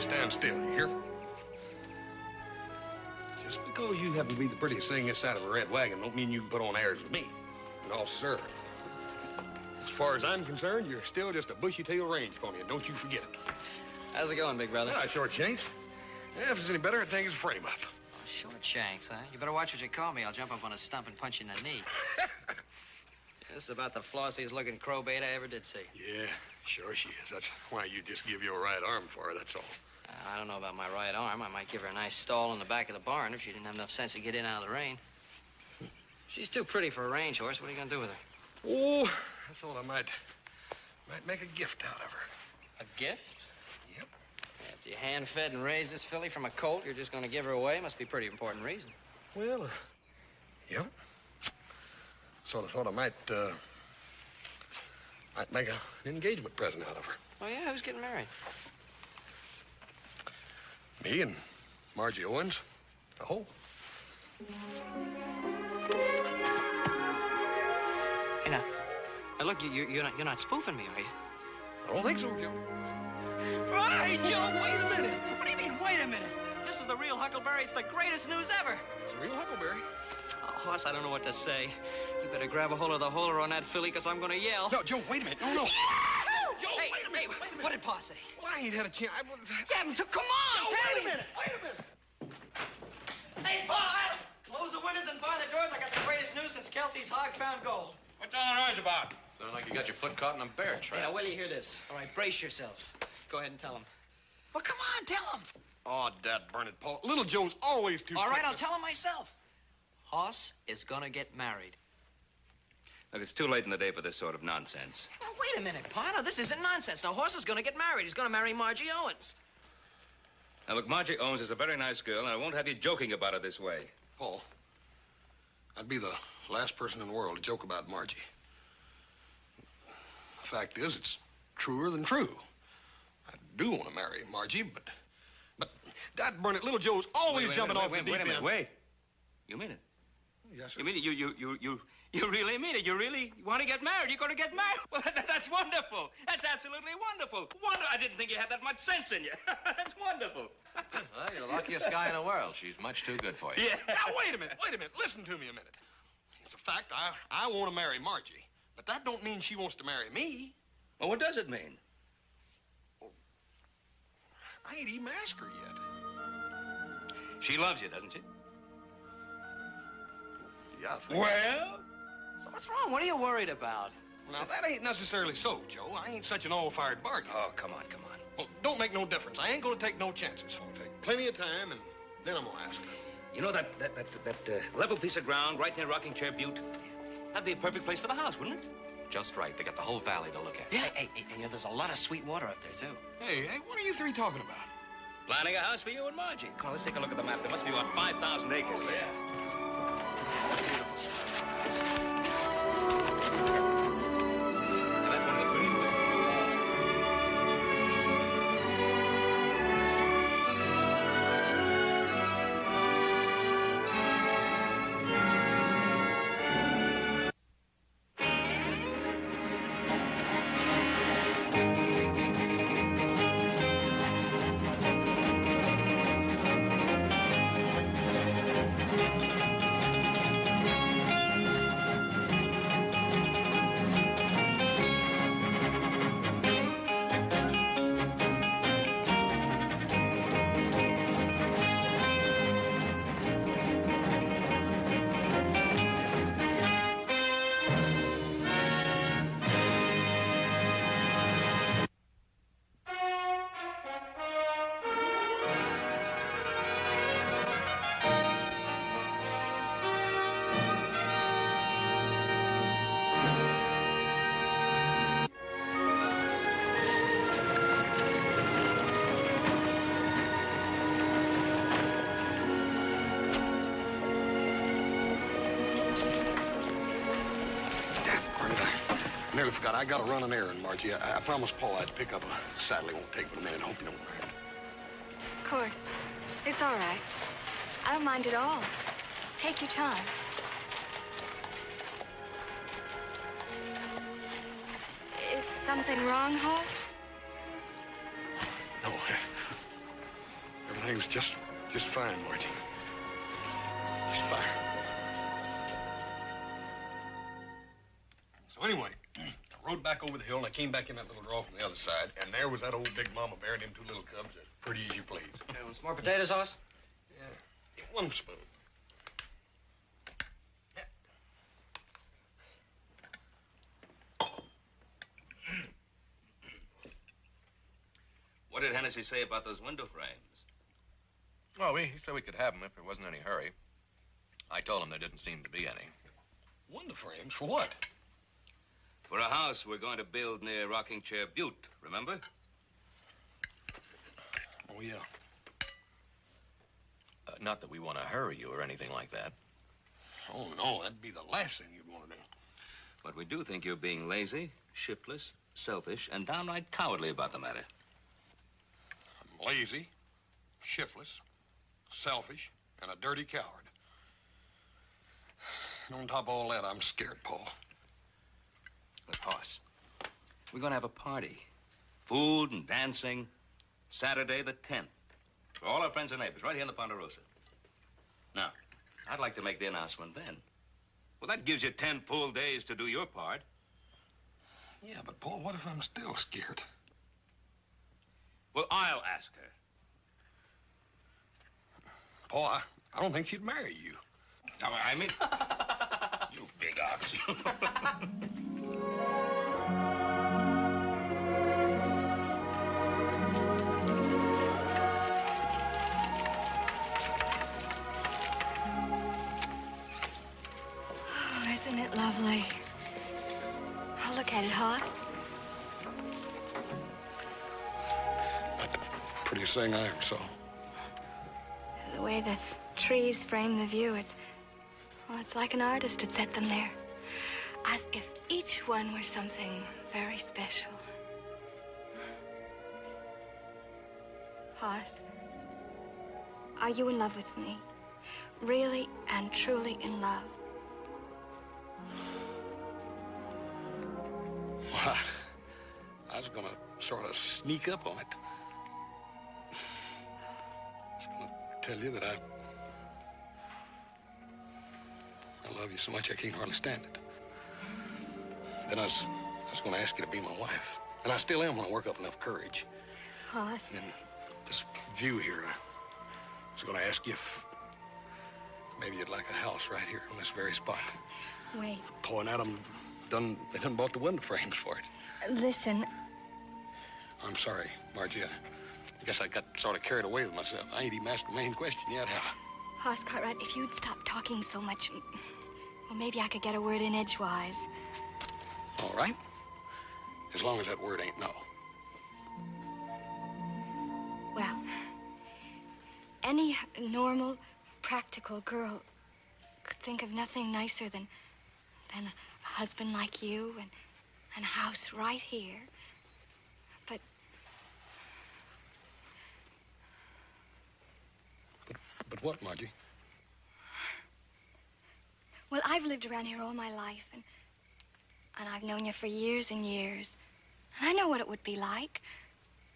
stand still, you hear? Just because you happen to be the prettiest thing this side of a red wagon don't mean you can put on airs with me. No, sir. As far as I'm concerned, you're still just a bushy-tailed range pony, and don't you forget it. How's it going, big brother? Yeah, short shanks. Yeah, if it's any better, I think it's a frame-up. Oh, short shanks, huh? You better watch what you call me. I'll jump up on a stump and punch you in the knee. This is about the flossiest-looking crowbait I ever did see. Yeah, sure she is. That's why you just give your right arm for her, that's all. I don't know about my right arm. I might give her a nice stall in the back of the barn if she didn't have enough sense to get in out of the rain. She's too pretty for a range horse. What are you going to do with her? Oh, I thought I might make a gift out of her. A gift? Yep. After you hand-fed and raised this filly from a colt, you're just going to give her away? Must be a pretty important reason. Well, yep. Sort of thought I might make an engagement present out of her. Oh, yeah? Who's getting married? Me and Margie Owens, the whole. Hey, now look, you're not spoofing me, are you? I don't think so, Joe. Hey, Joe, wait a minute. What do you mean, wait a minute? This is the real Huckleberry. It's the greatest news ever. It's a real Huckleberry. Oh, Hoss, I don't know what to say. You better grab a hold of the holder on that filly, because I'm going to yell. No, Joe, wait a minute. No. Joe, Hey, wait a minute. what did Pa say? Well, I ain't had a chance. Yeah, so come on, No, tell wait a me. minute. Wait a minute. Hey, Pa, close the windows and bar the doors. I got the greatest news since Kelsey's hog found gold. What's all the noise about? Sound like you got your foot caught in a bear Hey, trap. now, wait till you hear this. All right, brace yourselves. Go ahead and tell him. Well, come on, tell him. Oh, Dad, burn it, Paul. Little Joe's always too All right, quick I'll to- tell him myself. Hoss is going to get married. Look, it's too late in the day for this sort of nonsense. Now, wait a minute, Pa. Now, this isn't nonsense. Now, Hoss is going to get married. He's going to marry Margie Owens. Now, look, Margie Owens is a very nice girl, and I won't have you joking about her this way. Paul, I'd be the last person in the world to joke about Margie. The fact is, it's truer than true. I do want to marry Margie, but Dad, burn it, little Joe's always jumping off the deep end. Wait a minute, wait. You mean it? Yes, sir. You mean it? You really mean it? You really want to get married? You're going to get married? Well, that's wonderful. That's absolutely wonderful. I didn't think you had that much sense in you. That's wonderful. Well, you're the luckiest guy in the world. She's much too good for you. Yeah. Now, wait a minute. Listen to me a minute. It's a fact, I want to marry Margie, but that don't mean she wants to marry me. Well, what does it mean? I ain't even asked her yet. She loves you, doesn't she? Yeah, I think. Well? So what's wrong? What are you worried about? Now, that ain't necessarily so, Joe. I ain't such an all-fired bargain. Oh, come on. Well, don't make no difference. I ain't gonna take no chances. I'll take plenty of time, and then I'm gonna ask her. You know that level piece of ground right near Rocking Chair Butte? That'd be a perfect place for the house, wouldn't it? Just right. They got the whole valley to look at. Yeah. Hey, you know, there's a lot of sweet water up there, too. Hey, what are you three talking about? Planning a house for you and Margie. Come on, let's take a look at the map. There must be about 5,000 acres there. It's a beautiful spot. And that's one of the prettiest. Nearly forgot. I got to run an errand, Margie. I promised Paul I'd pick up a saddle. It won't take but a minute. I hope you don't mind. Of course. It's all right. I don't mind at all. Take your time. Is something wrong, Hoss? No, Everything's just fine, Margie. Just fine. So anyway, I rode back over the hill, and I came back in that little draw from the other side, and there was that old big mama bear and them two little cubs, as pretty as you please. Hey, want some more potatoes, Hoss? Yeah, one spoon. Yeah. What did Hennessy say about those window frames? Well, he said we could have them if there wasn't any hurry. I told him there didn't seem to be any. Window frames? For what? For a house we're going to build near Rocking Chair Butte, remember? Oh, yeah. Not that we want to hurry you or anything like that. Oh, no, that'd be the last thing you'd want to do. But we do think you're being lazy, shiftless, selfish, and downright cowardly about the matter. I'm lazy, shiftless, selfish, and a dirty coward. And on top of all that, I'm scared, Paul. Look, Hoss, we're going to have a party. Food and dancing. Saturday the 10th. For all our friends and neighbors, right here in the Ponderosa. Now, I'd like to make the announcement then. Well, that gives you 10 full days to do your part. Yeah, but Paul, what if I'm still scared? Well, I'll ask her. Paul, I don't think she'd marry you. I mean, you big ox. Oh, isn't it lovely? Oh, look at it, Hoss. That's the prettiest thing I ever saw. The way the trees frame the view, it's like an artist had set them there. As if each one were something very special. Hoss, are you in love with me? Really and truly in love? Well, I was gonna sort of sneak up on it. I was gonna tell you that I love you so much I can't hardly stand it. Then I was gonna ask you to be my wife. And I still am when I work up enough courage. Hoss. And then this view here, I was gonna ask you if maybe you'd like a house right here on this very spot. Wait. Paul and Adam they done bought the window frames for it. Listen. I'm sorry, Margie. I guess I got sort of carried away with myself. I ain't even asked the main question yet, have I? Hoss Cartwright, if you'd stop talking so much, well, maybe I could get a word in edgewise. All right. As long as that word ain't no. Well, any normal, practical girl could think of nothing nicer than a husband like you and a house right here. But what, Margie? Well, I've lived around here all my life, and I've known you for years and years. And I know what it would be like.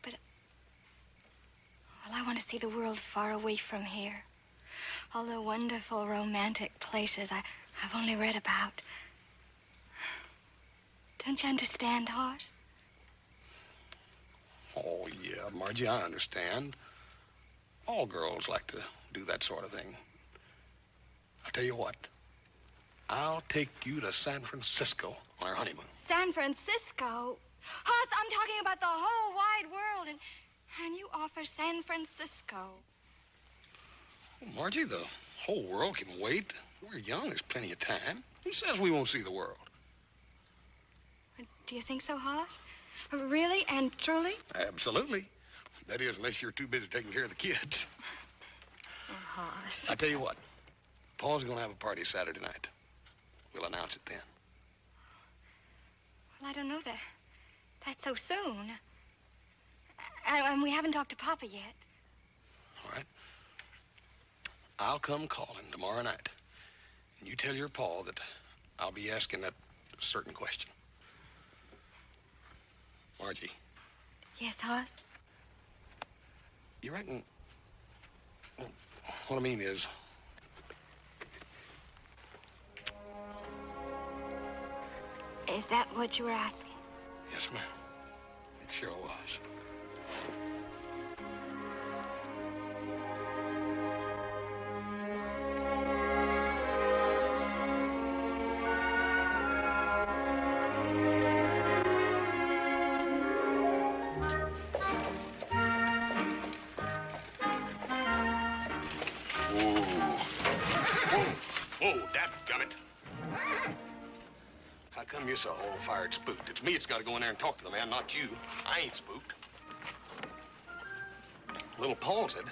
But, well, I want to see the world far away from here. All the wonderful, romantic places I've only read about. Don't you understand, Hoss? Oh, yeah, Margie, I understand. All girls like to do that sort of thing. I'll tell you what. I'll take you to San Francisco on our honeymoon. San Francisco? Hoss, I'm talking about the whole wide world, and you offer San Francisco. Well, Margie, the whole world can wait. We're young. There's plenty of time. Who says we won't see the world? Do you think so, Hoss? Really and truly? Absolutely. That is, unless you're too busy taking care of the kids. Oh, Hoss. I tell you what. Paul's going to have a party Saturday night. We'll announce it then. Well, I don't know that. That's so soon. And we haven't talked to Papa yet. All right. I'll come calling tomorrow night. And you tell your Paul that I'll be asking that certain question. Margie. Yes, Hoss? You reckon What I mean is... Is that what you were asking? Yes, ma'am. It sure was. How come you're so whole-fired spooked? It's me that's got to go in there and talk to the man, not you. I ain't spooked. Little Paul said.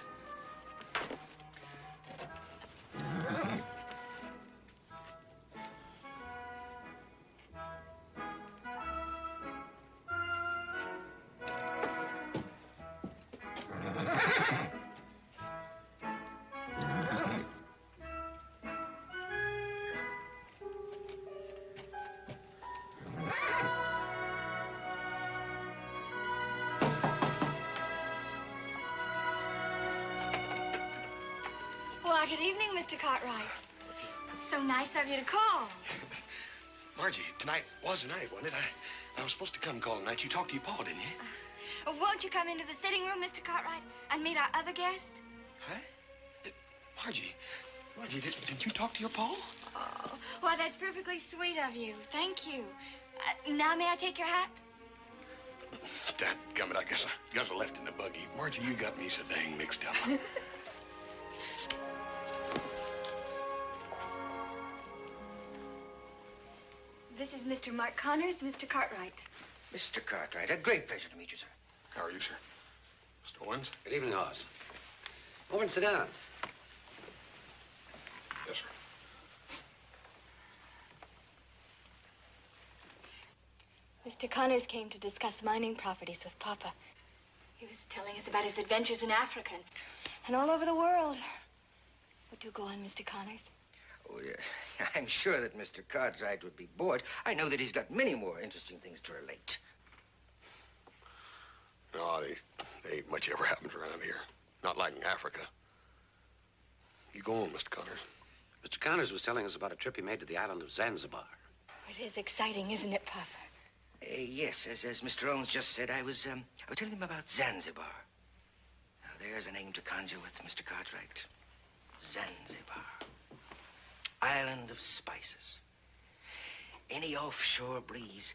Well, good evening, Mr. Cartwright. So nice of you to call. Margie, tonight was the night, wasn't it? I was supposed to come call tonight. You talked to your pa, didn't you? Won't you come into the sitting room, Mr. Cartwright, and meet our other guest? Huh? Margie, did you talk to your pa? Oh, well, that's perfectly sweet of you. Thank you. Now, may I take your hat? Dadgummit, I guess I left in the buggy. Margie, you got me so dang mixed up. This is Mr. Mark Connors, Mr. Cartwright. Mr. Cartwright, a great pleasure to meet you, sir. How are you, sir? Mr. Owens? Good evening, Hoss. Over and sit down. Yes, sir. Mr. Connors came to discuss mining properties with Papa. He was telling us about his adventures in Africa and all over the world. Would you go on, Mr. Connors? Oh, yeah. I'm sure that Mr. Cartwright would be bored. I know that he's got many more interesting things to relate. No, they ain't much ever happens around here. Not like in Africa. You go on, Mr. Connors. Mr. Connors was telling us about a trip he made to the island of Zanzibar. It is exciting, isn't it, Papa? Yes, as Mr. Owens just said, I was telling him about Zanzibar. Now, there's a name to conjure with, Mr. Cartwright. Zanzibar. Island of spices. Any offshore breeze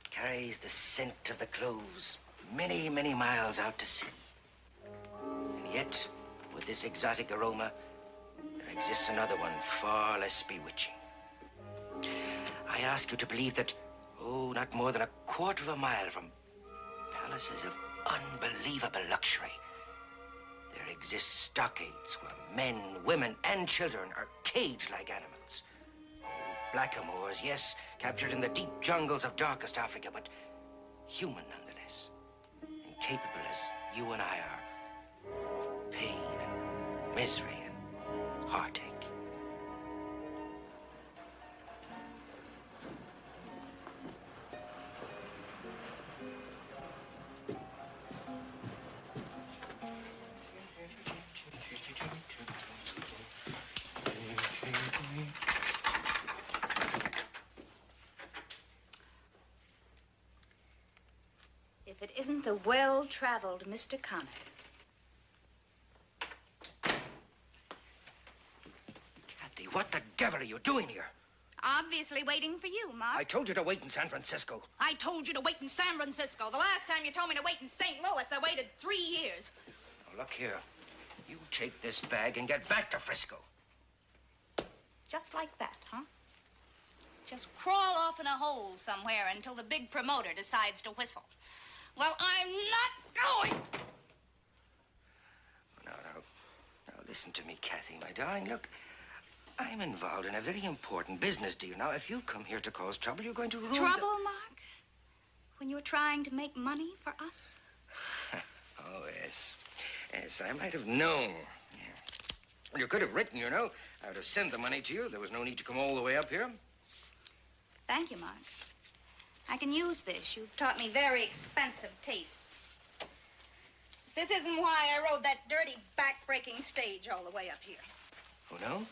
carries the scent of the cloves many, many miles out to sea. And yet, with this exotic aroma, there exists another one far less bewitching. I ask you to believe that, not more than a quarter of a mile from palaces of unbelievable luxury, there exist stockades where men, women, and children are caged like animals. Blackamoors, yes, captured in the deep jungles of darkest Africa, but human nonetheless, and capable as you and I are of pain and misery and heartache. If it isn't the well-traveled Mr. Connors. Kathy, what the devil are you doing here? Obviously waiting for you, Mark. I told you to wait in San Francisco. I told you to wait in San Francisco. The last time you told me to wait in St. Louis, I waited 3 years. Now, look here. You take this bag and get back to Frisco. Just like that, huh? Just crawl off in a hole somewhere until the big promoter decides to whistle. Well, I'm not going. Now, listen to me, Kathy, my darling. Look, I'm involved in a very important business deal. Now, if you come here to cause trouble, you're going to ruin Trouble, Mark? When you're trying to make money for us? Oh, yes. Yes, I might have known. Yeah. You could have written, you know. I would have sent the money to you. There was no need to come all the way up here. Thank you, Mark. I can use this. You've taught me very expensive tastes. This isn't why I rode that dirty, back-breaking stage all the way up here. Oh, no?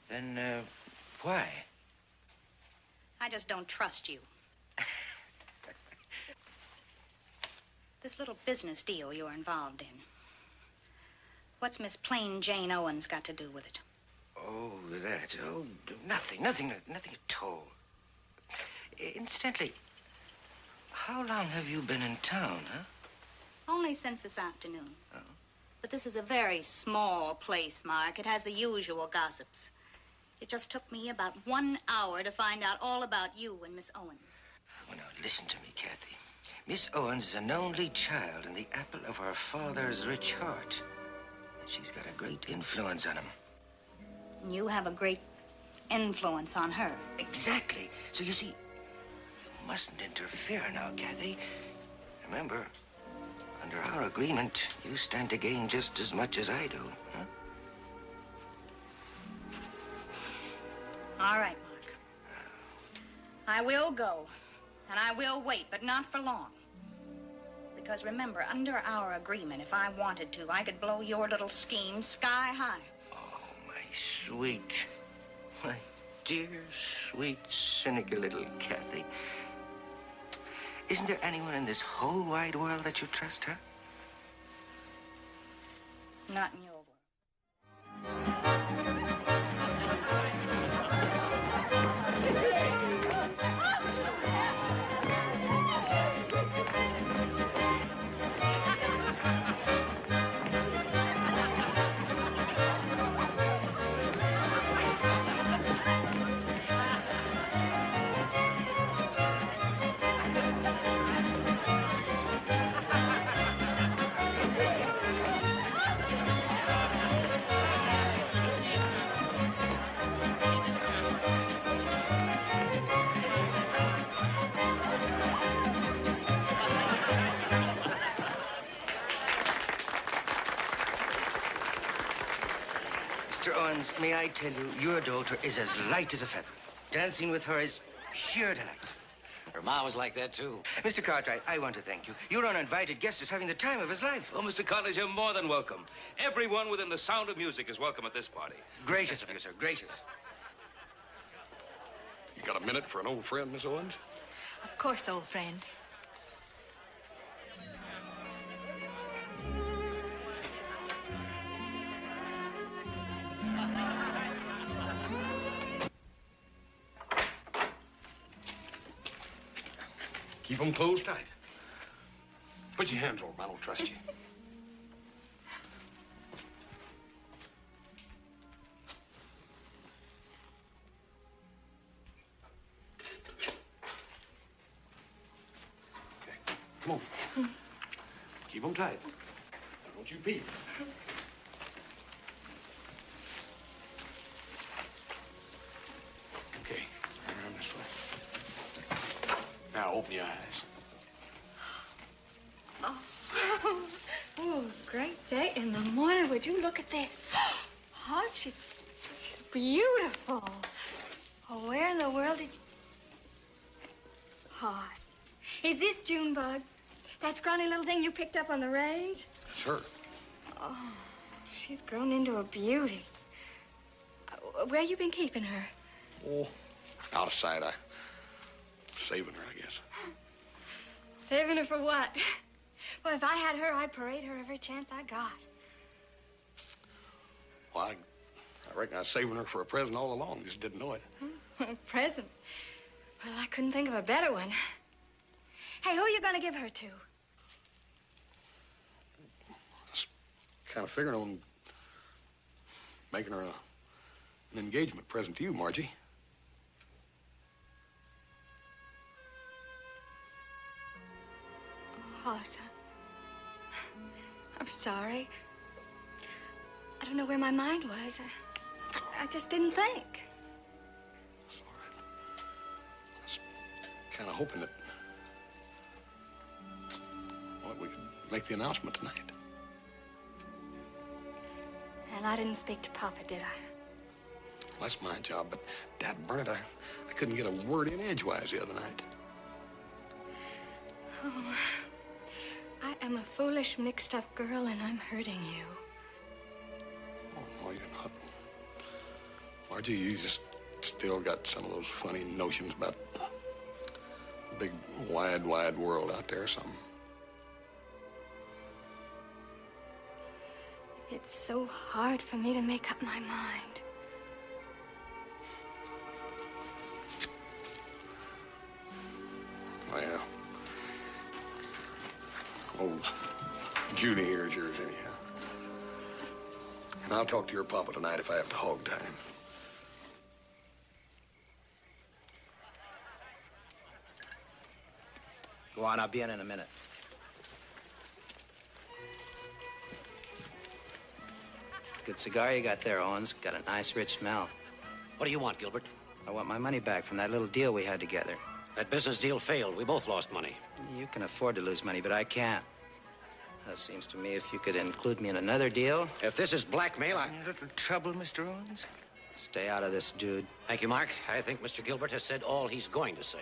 Then, why? I just don't trust you. This little business deal you're involved in. What's Miss Plain Jane Owens got to do with it? Oh, that. Oh, nothing at all. Incidentally, how long have you been in town, huh? Only since this afternoon. Oh. But this is a very small place, Mark. It has the usual gossips. It just took me about 1 hour to find out all about you and Miss Owens. Well, now, listen to me, Kathy. Miss Owens is an only child and the apple of her father's rich heart. And she's got a great influence on him. You have a great influence on her. Exactly. So, you see, you mustn't interfere now, Kathy. Remember, under our agreement, you stand to gain just as much as I do, huh? All right, Mark. I will go, and I will wait, but not for long. Because remember, under our agreement, if I wanted to, I could blow your little scheme sky high. Oh, my sweet, my dear, sweet, cynical little Kathy. Isn't there anyone in this whole wide world that you trust, huh? Not in your world. Mr. Owens, may I tell you, your daughter is as light as a feather. Dancing with her is sheer delight. Her ma was like that, too. Mr. Cartwright, I want to thank you. Your uninvited guest is having the time of his life. Oh, Mr. Connors, you're more than welcome. Everyone within the sound of music is welcome at this party. Gracious of you, sir, gracious. You got a minute for an old friend, Miss Owens? Of course, old friend. Keep them closed tight. Put your hands over them. I don't trust you. Okay, come on. Keep them tight. Don't you peep. Okay, around this way. Now open your eyes. Oh, great day in the morning. Would you look at this? Oh, she's beautiful. Oh, where in the world did you... Hoss, is this Junebug? That scrawny little thing you picked up on the range? It's her. Oh, she's grown into a beauty. Where you been keeping her? Oh, out of sight. I'm saving her, I guess. Saving her for what? Well, if I had her, I'd parade her every chance I got. Well, I reckon I was saving her for a present all along. Just didn't know it. A present? Well, I couldn't think of a better one. Hey, who are you going to give her to? I was kind of figuring on making her an engagement present to you, Margie. Hoss, I'm sorry. I don't know where my mind was. I just didn't think. That's all right. I was kind of hoping that, well, we could make the announcement tonight. And I didn't speak to Papa, did I? Well, that's my job, but Dad Bernard, I couldn't get a word in edgewise the other night. Oh, I I'm a foolish, mixed-up girl, and I'm hurting you. Oh, you're not. Margie, you just still got some of those funny notions about the big, wide, wide world out there or something. It's so hard for me to make up my mind. Well, old Judy here is yours anyhow. And I'll talk to your papa tonight if I have to hog time. Go on, I'll be in a minute. Good cigar you got there, Owens. Got a nice, rich smell. What do you want, Gilbert? I want my money back from that little deal we had together. That business deal failed. We both lost money. You can afford to lose money, but I can't. It seems to me if you could include me in another deal. If this is blackmail, A little trouble, Mr. Owens? Stay out of this, dude. Thank you, Mark. I think Mr. Gilbert has said all he's going to say.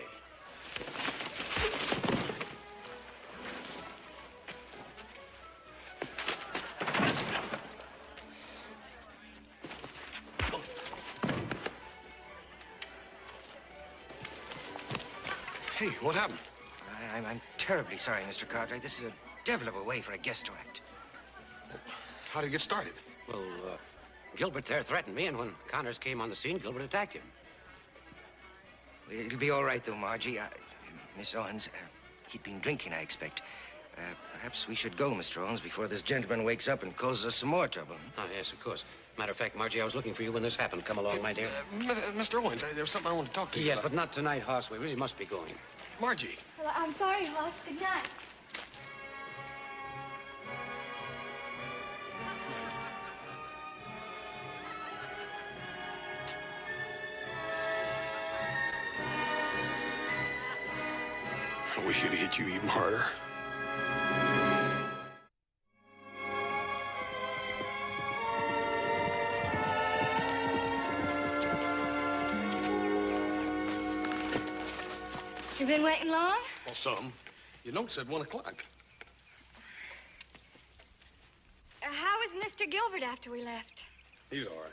Hey, what happened? I'm terribly sorry, Mr. Cartwright. This is a devil of a way for a guest to act. How did it get started? Well, Gilbert there threatened me, and when Connors came on the scene, Gilbert attacked him. It'll be all right, though, Margie. Miss Owens, he'd been drinking, I expect. Perhaps we should go, Mr. Owens, before this gentleman wakes up and causes us some more trouble. Oh, yes, of course. Matter of fact, Margie, I was looking for you when this happened. Come along, my dear. Mr. Owens, there's something I want to talk to you Yes, about. but not tonight, Hoss. We really must be going. Margie. Well, I'm sorry, Hoss. Good night. I wish he'd hit you even harder. You been waiting long? Well, some. Your note said 1 o'clock. How was Mr. Gilbert after we left? He's all right.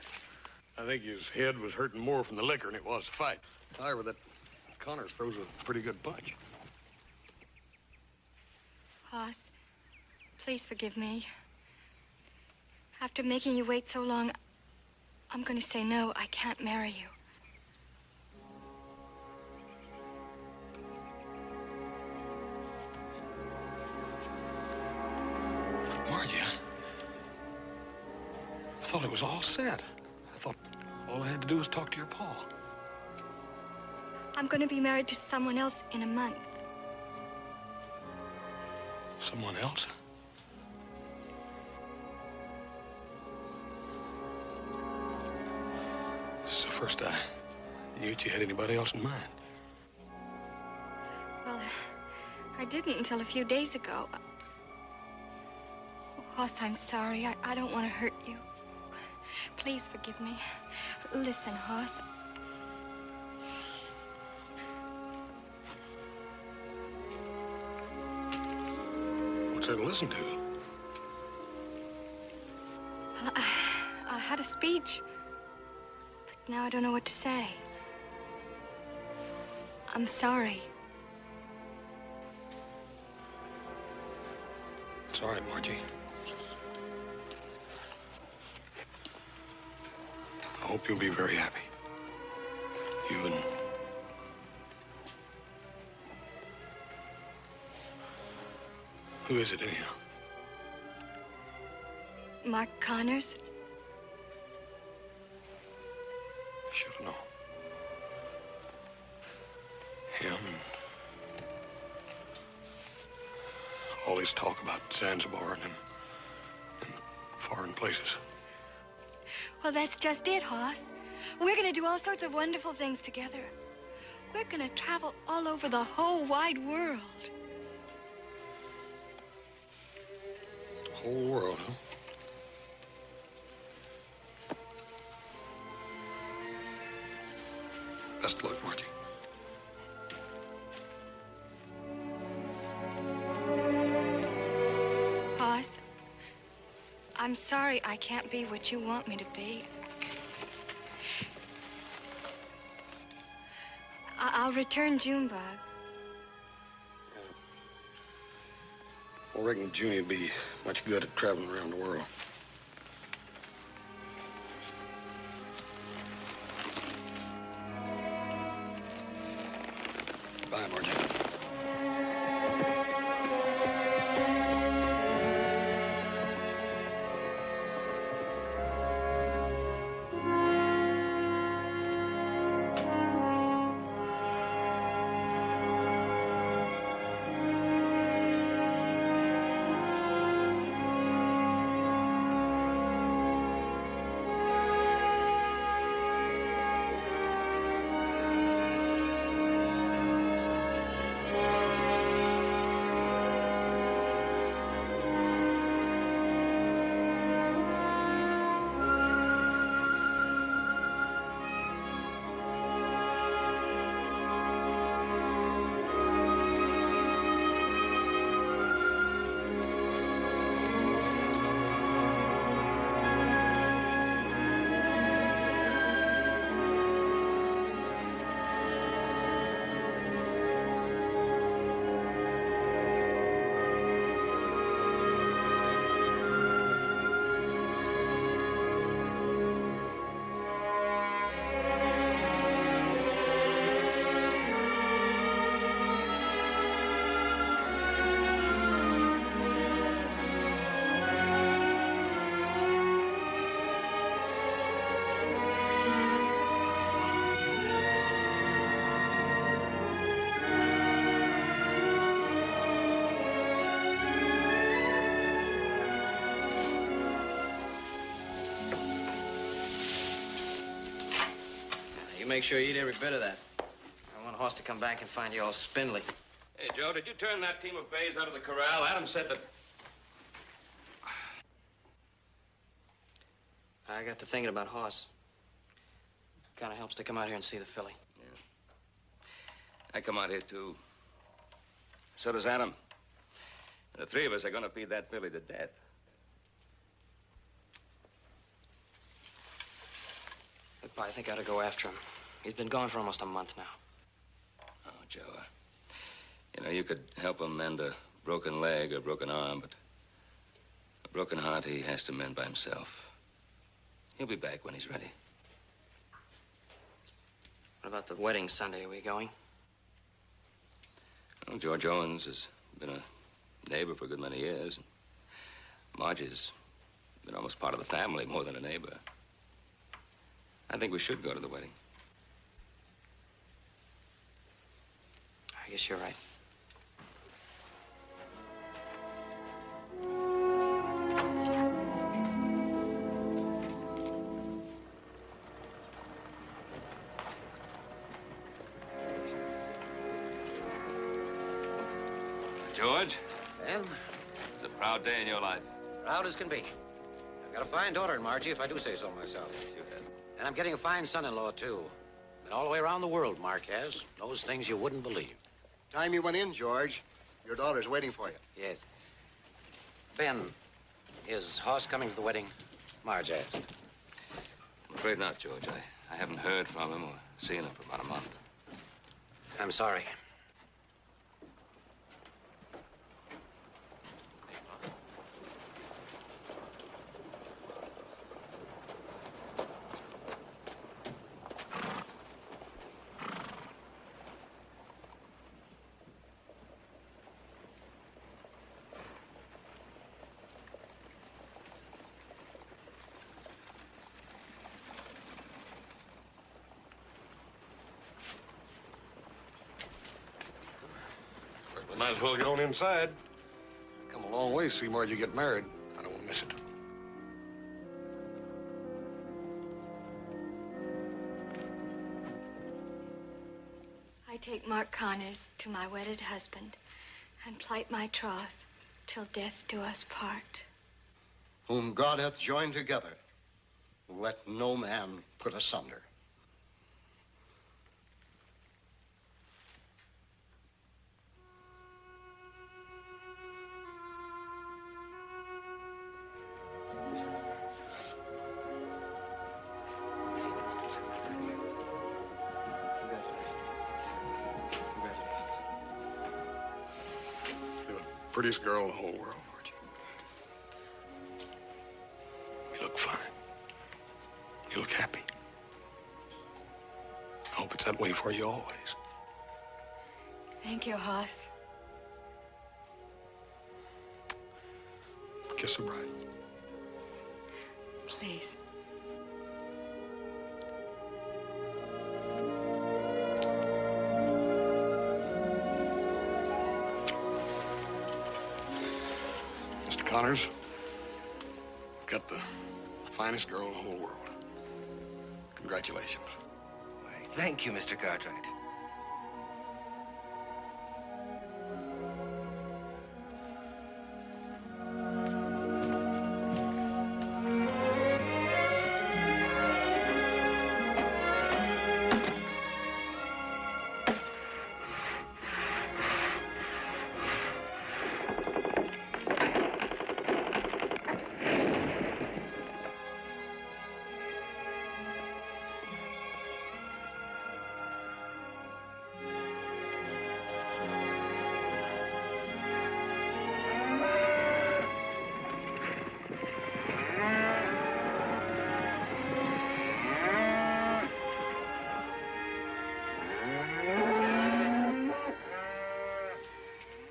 I think his head was hurting more from the liquor than it was the fight. However, that Connors throws a pretty good punch. Hoss, please forgive me. After making you wait so long, I'm going to say no. I can't marry you. Margie, I thought it was all set. I thought all I had to do was talk to your pa. I'm going to be married to someone else in a month. Someone else? This is the first I knew that you had anybody else in mind. Well, I didn't until a few days ago. Oh, Hoss, I'm sorry. I don't want to hurt you. Please forgive me. Listen, Hoss. What's there to listen to? Well, I had a speech, but now I don't know what to say. I'm sorry. It's all right, Margie. I hope you'll be very happy. You and... Who is it, anyhow? Mark Connors? I should have known. Him and all his talk about Zanzibar and foreign places. Well, that's just it, Hoss. We're going to do all sorts of wonderful things together. We're going to travel all over the whole wide world. The whole world, huh? Best of luck, Margie. I'm sorry I can't be what you want me to be. I'll return Junebug. I reckon Jimmy would be much good at traveling around the world. Bye, Margie. You make sure you eat every bit of that. I want Hoss to come back and find you all spindly. Hey, Joe, did you turn that team of bays out of the corral? Adam said that... I got to thinking about Hoss. Kind of helps to come out here and see the filly. Yeah. I come out here, too. So does Adam. The three of us are going to feed that filly to death. Look, Pa, I think I ought to go after him. He's been gone for almost a month now. Oh, Joe, you know, you could help him mend a broken leg or broken arm, but a broken heart he has to mend by himself. He'll be back when he's ready. What about the wedding Sunday? Are we going? Well, George Owens has been a neighbor for a good many years. Margie's been almost part of the family, more than a neighbor. I think we should go to the wedding. I guess you're right. George, Ben, it's a proud day in your life. proud as can be. I've got a fine daughter in Margie, if I do say so myself. Yes, you have. And I'm getting a fine son-in-law, too. Been all the way around the world, Mark has. Knows things you wouldn't believe. Time you went in, George. Your daughter's waiting for you. Yes. Ben, is Hoss coming to the wedding? Marge asked. I'm afraid not, George. I haven't heard from him or seen him for about a month. I'm sorry. We might as well get on inside. Come a long way to see Margie get married. I don't want to miss it. I take Mark Connors to my wedded husband and plight my troth till death do us part. Whom God hath joined together, let no man put asunder. prettiest girl in the whole world, Margie. You look fine. You look happy. I hope it's that way for you always. Thank you, Hoss. Kiss the bride. Please. Mr. Connors, got the finest girl in the whole world. Congratulations. Why, thank you, Mr. Cartwright.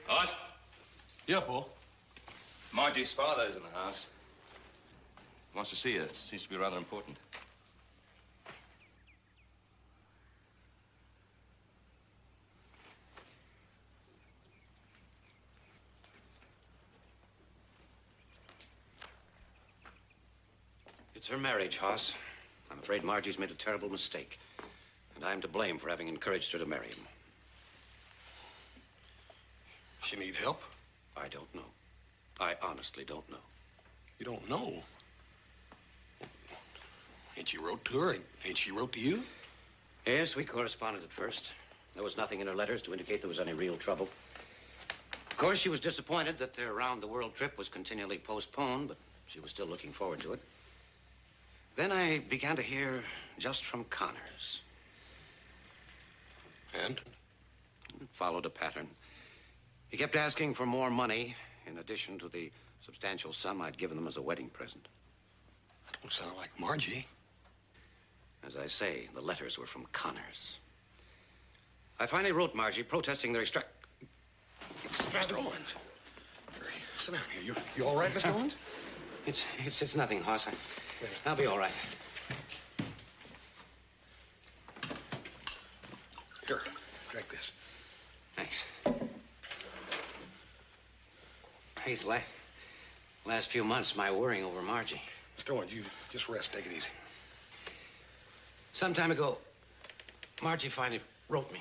Hoss? Yeah, Paul. Margie's father's in the house. Wants to see you. Seems to be rather important. It's her marriage, Hoss. I'm afraid Margie's made a terrible mistake. And I'm to blame for having encouraged her to marry him. She need help? I don't know. I honestly don't know. You don't know? Ain't she wrote to her? Ain't she wrote to you? Yes, we corresponded at first. There was nothing in her letters to indicate there was any real trouble. Of course, she was disappointed that their round-the-world trip was continually postponed, but she was still looking forward to it. Then I began to hear just from Connors. And? It followed a pattern. He kept asking for more money in addition to the substantial sum I'd given them as a wedding present. That don't sound like Margie. As I say, the letters were from Connors. I finally wrote Margie protesting their Mr. Owens. Here, sit down here. You all right, Mr. Owens? It's nothing, Hoss. I'll be all right. Here, drink this. Thanks. These last few months, my worrying over Margie. Mr. Owens, you just rest. Take it easy. Some time ago, Margie finally wrote me.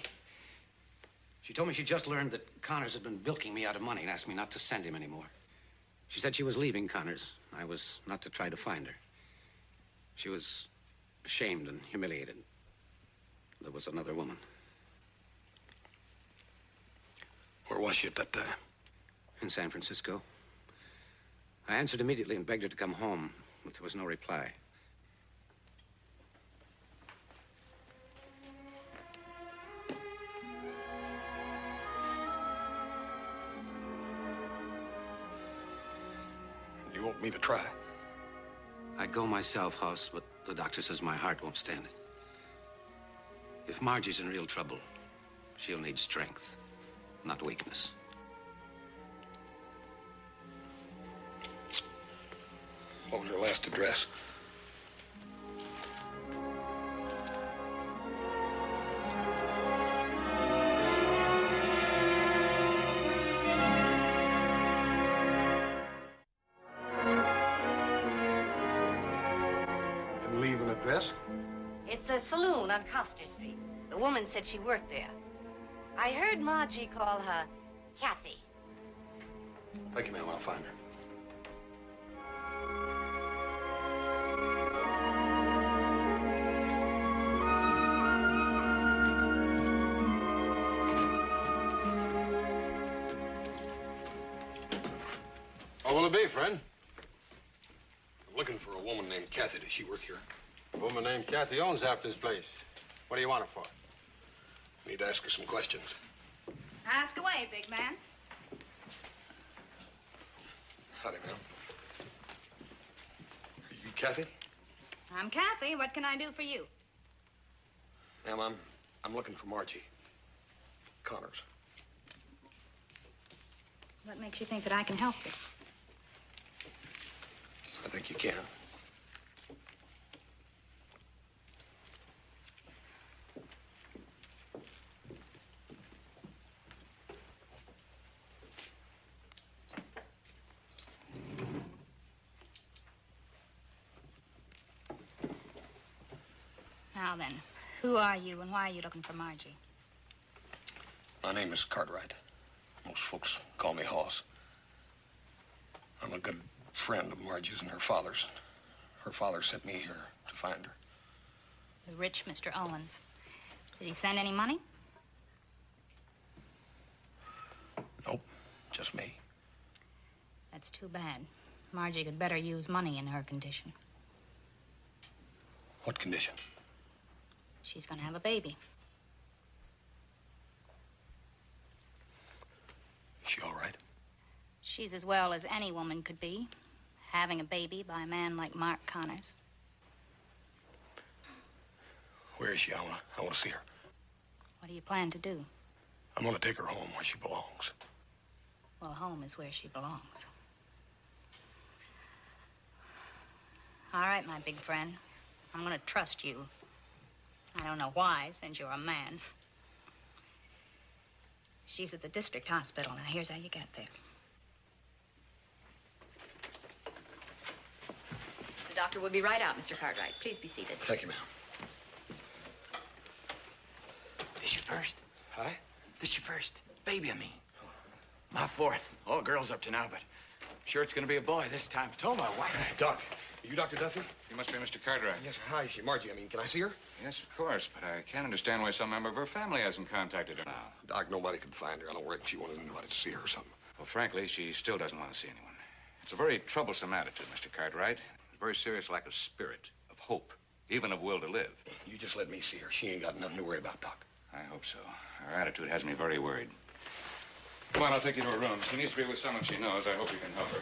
She told me she just learned that Connors had been bilking me out of money and asked me not to send him anymore. She said she was leaving Connors. I was not to try to find her. She was ashamed and humiliated. There was another woman. Where was she at that time? In San Francisco. I answered immediately and begged her to come home, but there was no reply. You want me to try? I'd go myself, Hoss, but the doctor says my heart won't stand it. If Margie's in real trouble, she'll need strength, not weakness. What was her last address? Didn't leave an address? It's a saloon on Coster Street. The woman said she worked there. I heard Margie call her Kathy. Thank you, ma'am. I'll find her. What will it be, friend? I'm looking for a woman named Kathy. Does she work here? A woman named Kathy owns half this place. What do you want her for? Need to ask her some questions. Ask away, big man. Howdy, ma'am. Are you Kathy? I'm Kathy. What can I do for you? Ma'am, I'm looking for Margie Connors. What makes you think that I can help you? I think you can. Now then, who are you and why are you looking for Margie? My name is Cartwright. Most folks call me Hoss. I'm a good friend of Margie's and her father's. Her father sent me here to find her. The rich Mr. Owens. Did he send any money? Nope, just me. That's too bad. Margie could better use money in her condition. What condition? She's gonna have a baby. Is she all right? She's as well as any woman could be, having a baby by a man like Mark Connors. Where is she? I want to see her. What do you plan to do? I'm going to take her home where she belongs. Well, home is where she belongs. All right, my big friend. I'm gonna trust you. I don't know why, since you're a man. She's at the district hospital. Now, here's how you get there. The doctor will be right out, Mr. Cartwright. Please be seated. Thank you, ma'am. This your first? Huh? This your first? Baby, I mean. My fourth. All girls up to now, but I'm sure it's gonna be a boy this time. I told my wife. Doc, are you Dr. Duffy? You must be Mr. Cartwright. Yes, sir. Hi, is she Margie? I mean, can I see her? Yes, of course, but I can't understand why some member of her family hasn't contacted her now. Doc, nobody could find her. I don't reckon she wanted anybody to see her or something. Well, frankly, she still doesn't want to see anyone. It's a very troublesome attitude, Mr. Cartwright. A very serious lack of spirit, of hope, even of will to live. You just let me see her. She ain't got nothing to worry about, Doc. I hope so. Her attitude has me very worried. Come on, I'll take you to her room. She needs to be with someone she knows. I hope you can help her.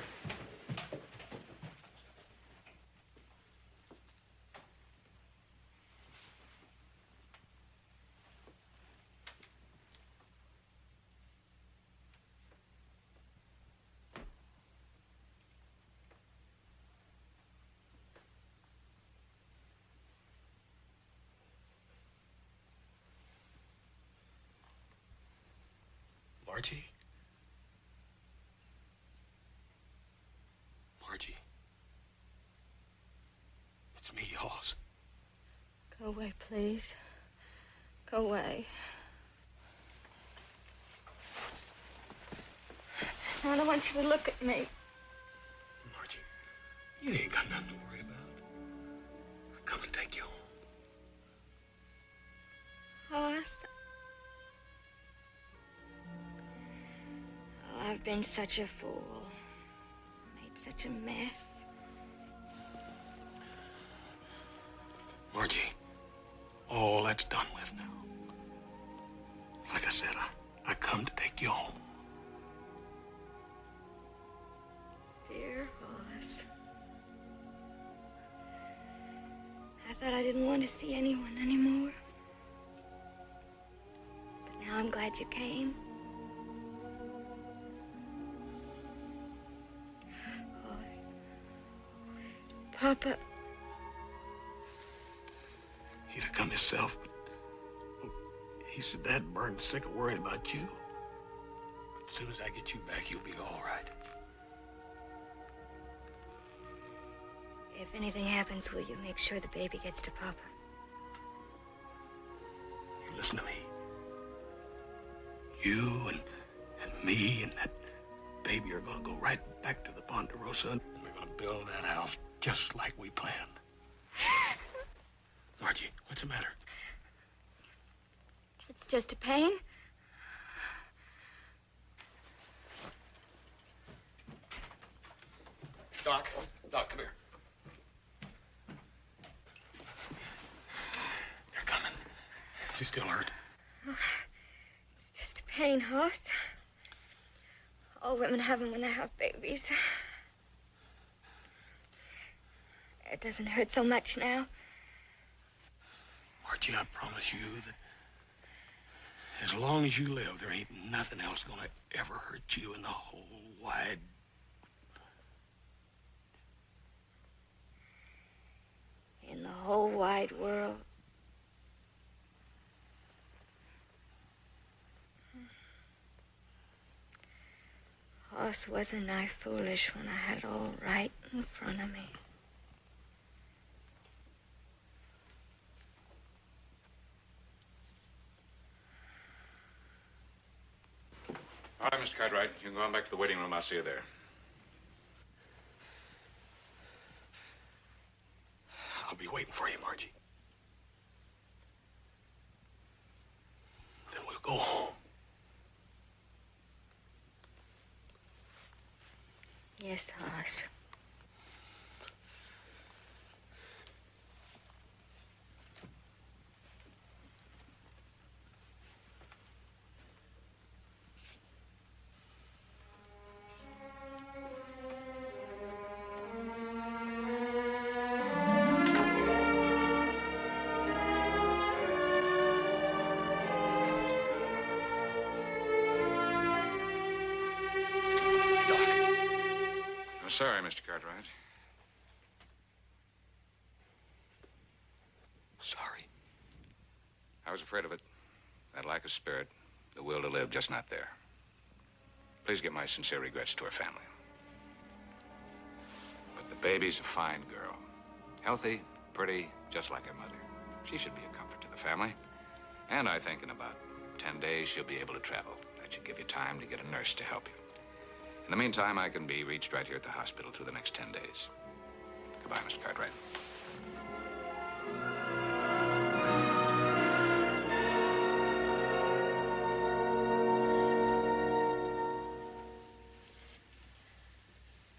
Margie? Margie? It's me, Hoss. Go away, please. Go away. I don't want you to look at me. Margie, you ain't got nothing to worry about. I've come to take you home. Hoss. Oh, I've been such a fool. Made such a mess. Margie, all that's done with now. Like I said, I come to take you home. Dear Hoss. I thought I didn't want to see anyone anymore. But now I'm glad you came. Hoss. Papa. He'd have come himself, but he said Dad burned sick of worrying about you. But as soon as I get you back, you'll be all right. If anything happens, will you make sure the baby gets to Papa? You listen to me. You and me and that baby are gonna go right back to the Ponderosa, and we're gonna build that house just like we planned. Margie, what's the matter? It's just a pain. Doc, come here. They're coming. Is he still hurt? Oh, it's just a pain, Hoss. All women have them when they have babies. It doesn't hurt so much now. Margie, I promise you that as long as you live, there ain't nothing else gonna ever hurt you in the whole wide... In the whole wide world. Hoss, wasn't I foolish when I had it all right in front of me? All right, Mr. Cartwright, you can go on back to the waiting room. I'll see you there. I'll be waiting for you, Margie. Then we'll go home. Yes, Hoss. I'm sorry, Mr. Cartwright. Sorry. I was afraid of it. That lack of spirit, the will to live, just not there. Please give my sincere regrets to her family. But the baby's a fine girl. Healthy, pretty, just like her mother. She should be a comfort to the family. And I think in about 10 days, she'll be able to travel. That should give you time to get a nurse to help you. In the meantime, I can be reached right here at the hospital through the next 10 days. Goodbye, Mr. Cartwright.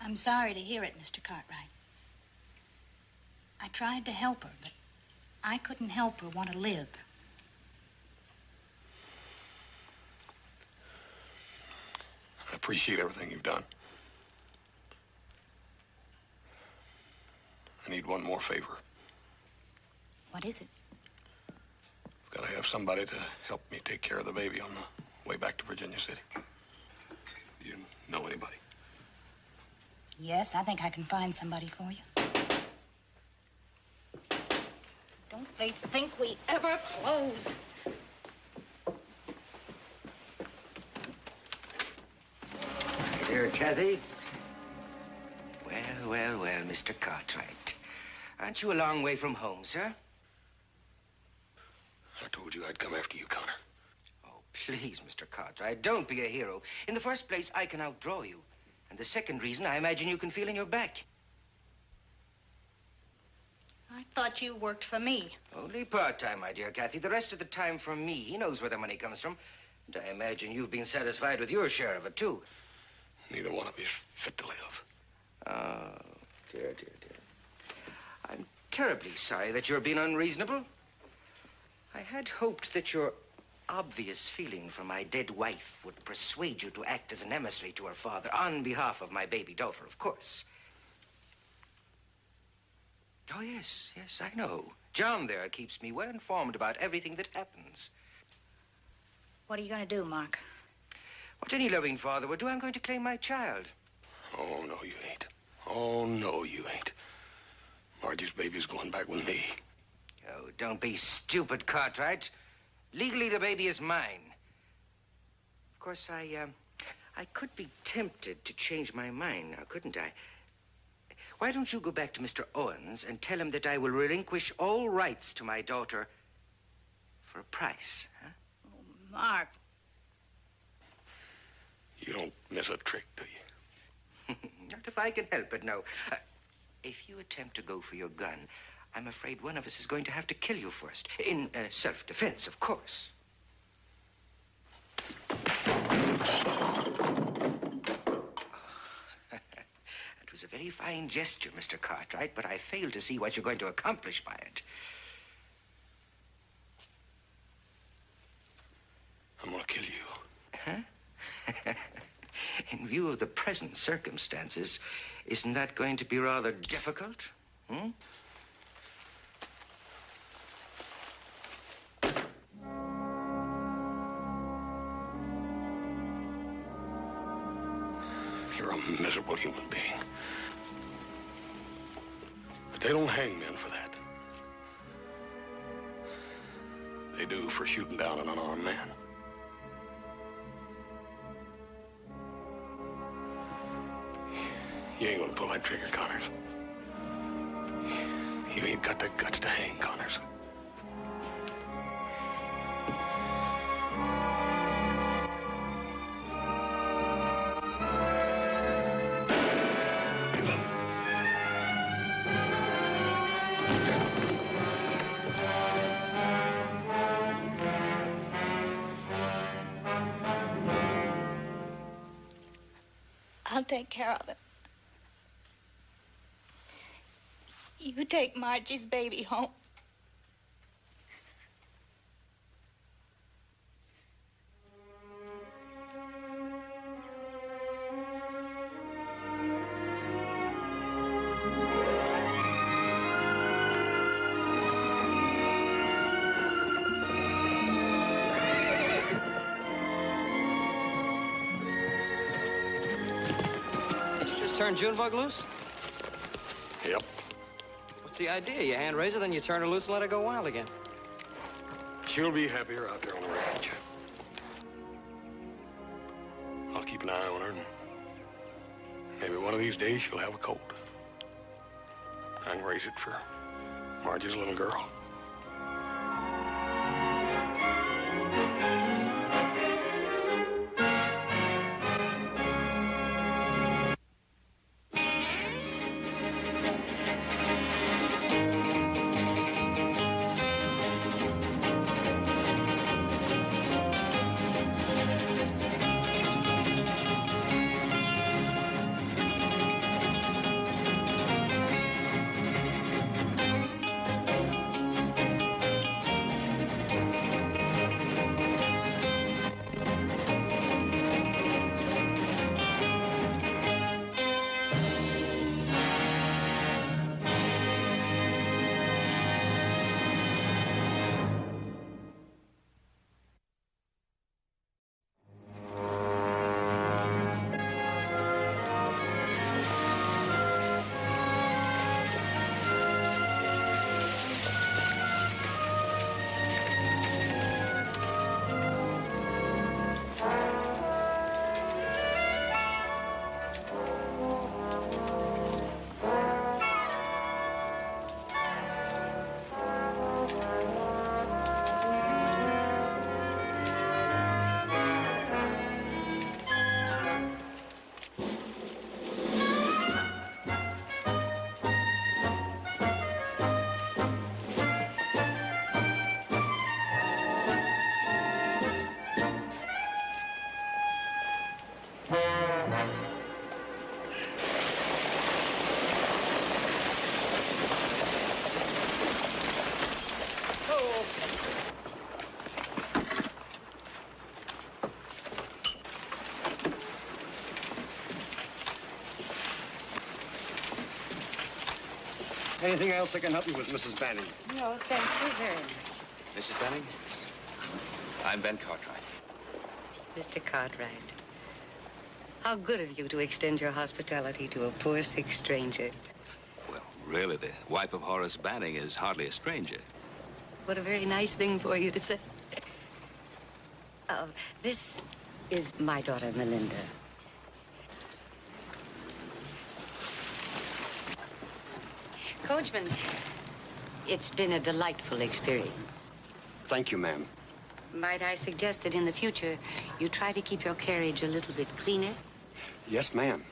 I'm sorry to hear it, Mr. Cartwright. I tried to help her, but I couldn't help her want to live. I appreciate everything you've done. I need one more favor. What is it? I've got to have somebody to help me take care of the baby on the way back to Virginia City. Do you know anybody? Yes, I think I can find somebody for you. Don't they think we ever close? Dear Kathy. Well, Mr. Cartwright. Aren't you a long way from home, sir? I told you I'd come after you, Connor. Oh, please, Mr. Cartwright, don't be a hero. In the first place, I can outdraw you. And the second reason, I imagine you can feel in your back. I thought you worked for me. Only part-time, my dear Kathy. The rest of the time from me. He knows where the money comes from. And I imagine you've been satisfied with your share of it, too. Neither one of you's fit to live. Oh, dear. I'm terribly sorry that you're being unreasonable. I had hoped that your obvious feeling for my dead wife would persuade you to act as an emissary to her father on behalf of my baby daughter, of course. Oh, yes, I know. John there keeps me well informed about everything that happens. What are you going to do, Mark? What any loving father would do, I'm going to claim my child. Oh, no, you ain't. Oh, no, you ain't. Margie's baby's going back with me. Oh, don't be stupid, Cartwright. Legally, the baby is mine. Of course, I could be tempted to change my mind now, couldn't I? Why don't you go back to Mr. Owens and tell him that I will relinquish all rights to my daughter for a price, huh? Oh, Mark. You don't miss a trick, do you? Not if I can help it, no. If you attempt to go for your gun, I'm afraid one of us is going to have to kill you first. In self-defense, of course. It was a very fine gesture, Mr. Cartwright, but I fail to see what you're going to accomplish by it. I'm gonna kill you. Huh? In view of the present circumstances, isn't that going to be rather difficult? Hmm? You're a miserable human being. But they don't hang men for that. They do for shooting down an unarmed man. You ain't gonna pull that trigger, Connors. You ain't got the guts to hang, Connors. I'll take care of it. You take Margie's baby home. Did you just turn Junebug loose? Yep. What's the idea? You hand raise her, then you turn her loose and let her go wild again. She'll be happier out there on the range. I'll keep an eye on her, and maybe one of these days she'll have a colt. I can raise it for Margie's little girl. Anything else I can help you with, Mrs. Banning? No, thank you very much. Mrs. Benning, I'm Ben Cartwright. Mr. Cartwright, how good of you to extend your hospitality to a poor, sick stranger. Well, really, the wife of Horace Banning is hardly a stranger. What a very nice thing for you to say. This is my daughter, Melinda. Coachman, it's been a delightful experience. Thank you, ma'am. Might I suggest that in the future, you try to keep your carriage a little bit cleaner? Yes, ma'am.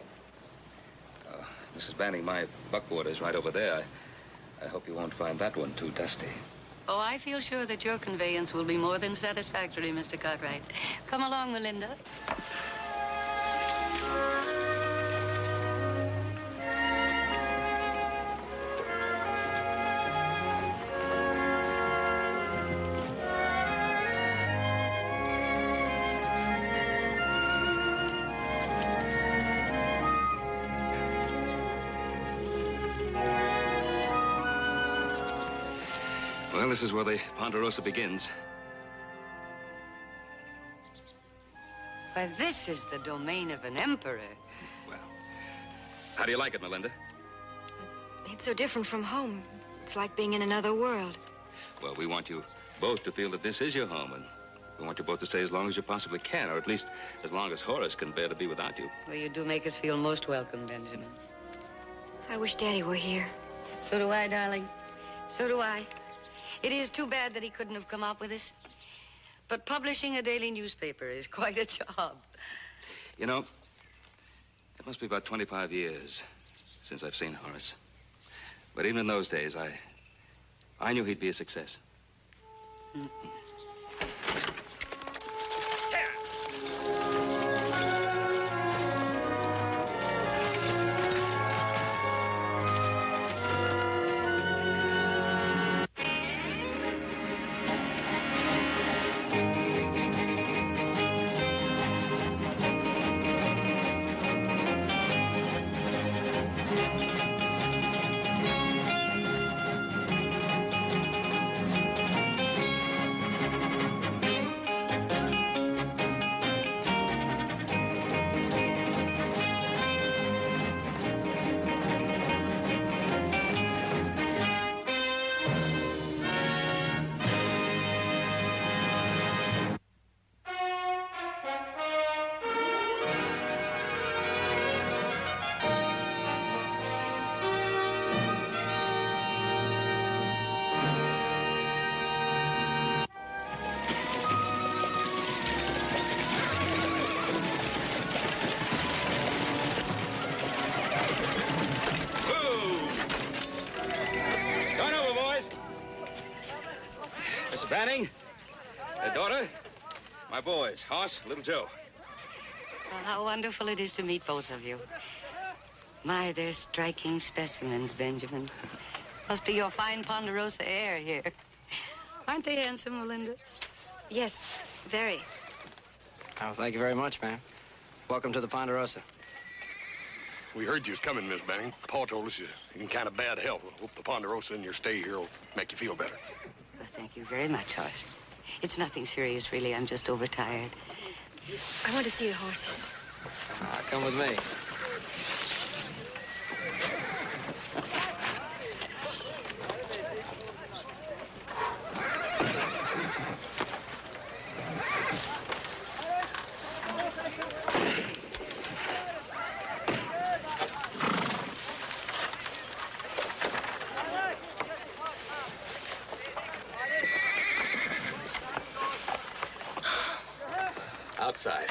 Mrs. Banning, my buckboard is right over there. I hope you won't find that one too dusty. Oh, I feel sure that your conveyance will be more than satisfactory, Mr. Cartwright. Come along, Melinda. Well, this is where the Ponderosa begins. Why, this is the domain of an emperor. How do you like it, Melinda? It's so different from home. It's like being in another world. Well, we want you both to feel that this is your home, and we want you both to stay as long as you possibly can, or at least as long as Horace can bear to be without you. Well, you do make us feel most welcome, Benjamin. I wish Daddy were here. So do I, darling. So do I. It is too bad that he couldn't have come out with us. But publishing a daily newspaper is quite a job. You know, it must be about 25 years since I've seen Horace. But even in those days, I knew he'd be a success. Banning, their daughter, my boys, Hoss, little Joe. Well, how wonderful it is to meet both of you. My, they're striking specimens, Benjamin. Must be your fine Ponderosa air here. Aren't they handsome, Melinda? Yes, very. Oh, thank you very much, ma'am. Welcome to the Ponderosa. We heard you was coming, Miss Banning. Paul told us you're in kind of bad health. Hope the Ponderosa and your stay here will make you feel better. Well, thank you very much, Hoss. It's nothing serious, really. I'm just overtired. I want to see the horses. Come with me. Outside.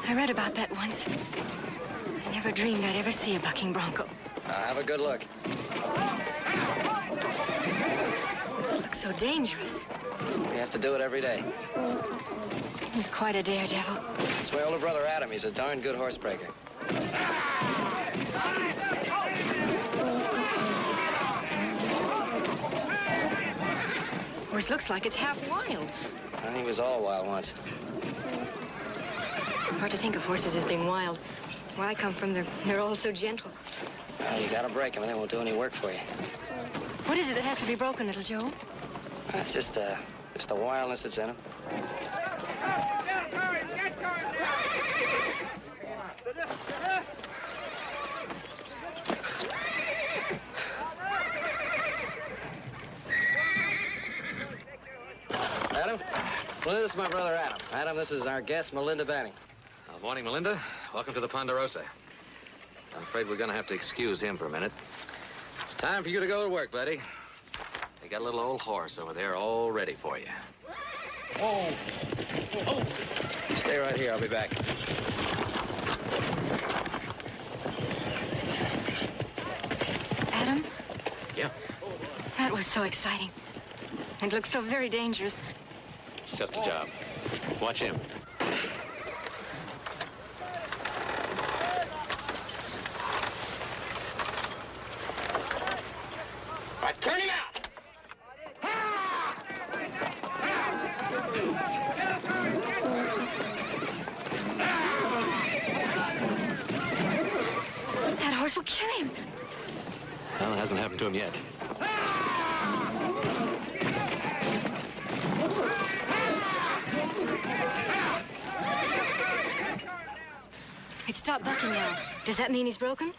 I read about that once. I never dreamed I'd ever see a bucking bronco. Have a good look. It looks so dangerous. We have to do it every day. He's quite a daredevil. It's my older brother, Adam. He's a darn good horse breaker. Horse looks like it's half wild. I think he was all wild once. It's hard to think of horses as being wild. Where I come from, they're all so gentle. You gotta break him, and they won't do any work for you. What is it that has to be broken, little Joe? It's just the wildness that's in him. Adam? Well, this is my brother, Adam. Adam, this is our guest, Melinda Banning. Morning, Melinda. Welcome to the Ponderosa. I'm afraid we're going to have to excuse him for a minute. It's time for you to go to work, buddy. They got a little old horse over there all ready for you. Oh. Oh. You stay right here. I'll be back. Adam? Yeah? That was so exciting. It looks so very dangerous. It's just a job. Watch him. All right, turn him out! hasn't happened to him yet. It stopped bucking now. Does that mean he's broken?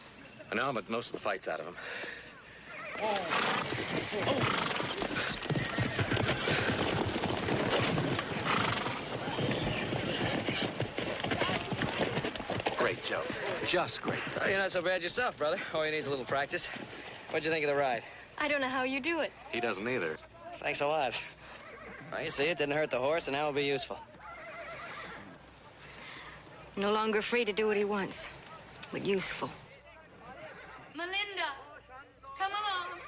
No, but most of the fight's out of him. Great, Joe. Just great. Oh, you're not so bad yourself, brother. All you need is a little practice. What'd you think of the ride? I don't know how you do it. He doesn't either. Thanks a lot. Well, you see, it didn't hurt the horse, and now it'll be useful. No longer free to do what he wants, but useful. Melinda, come along.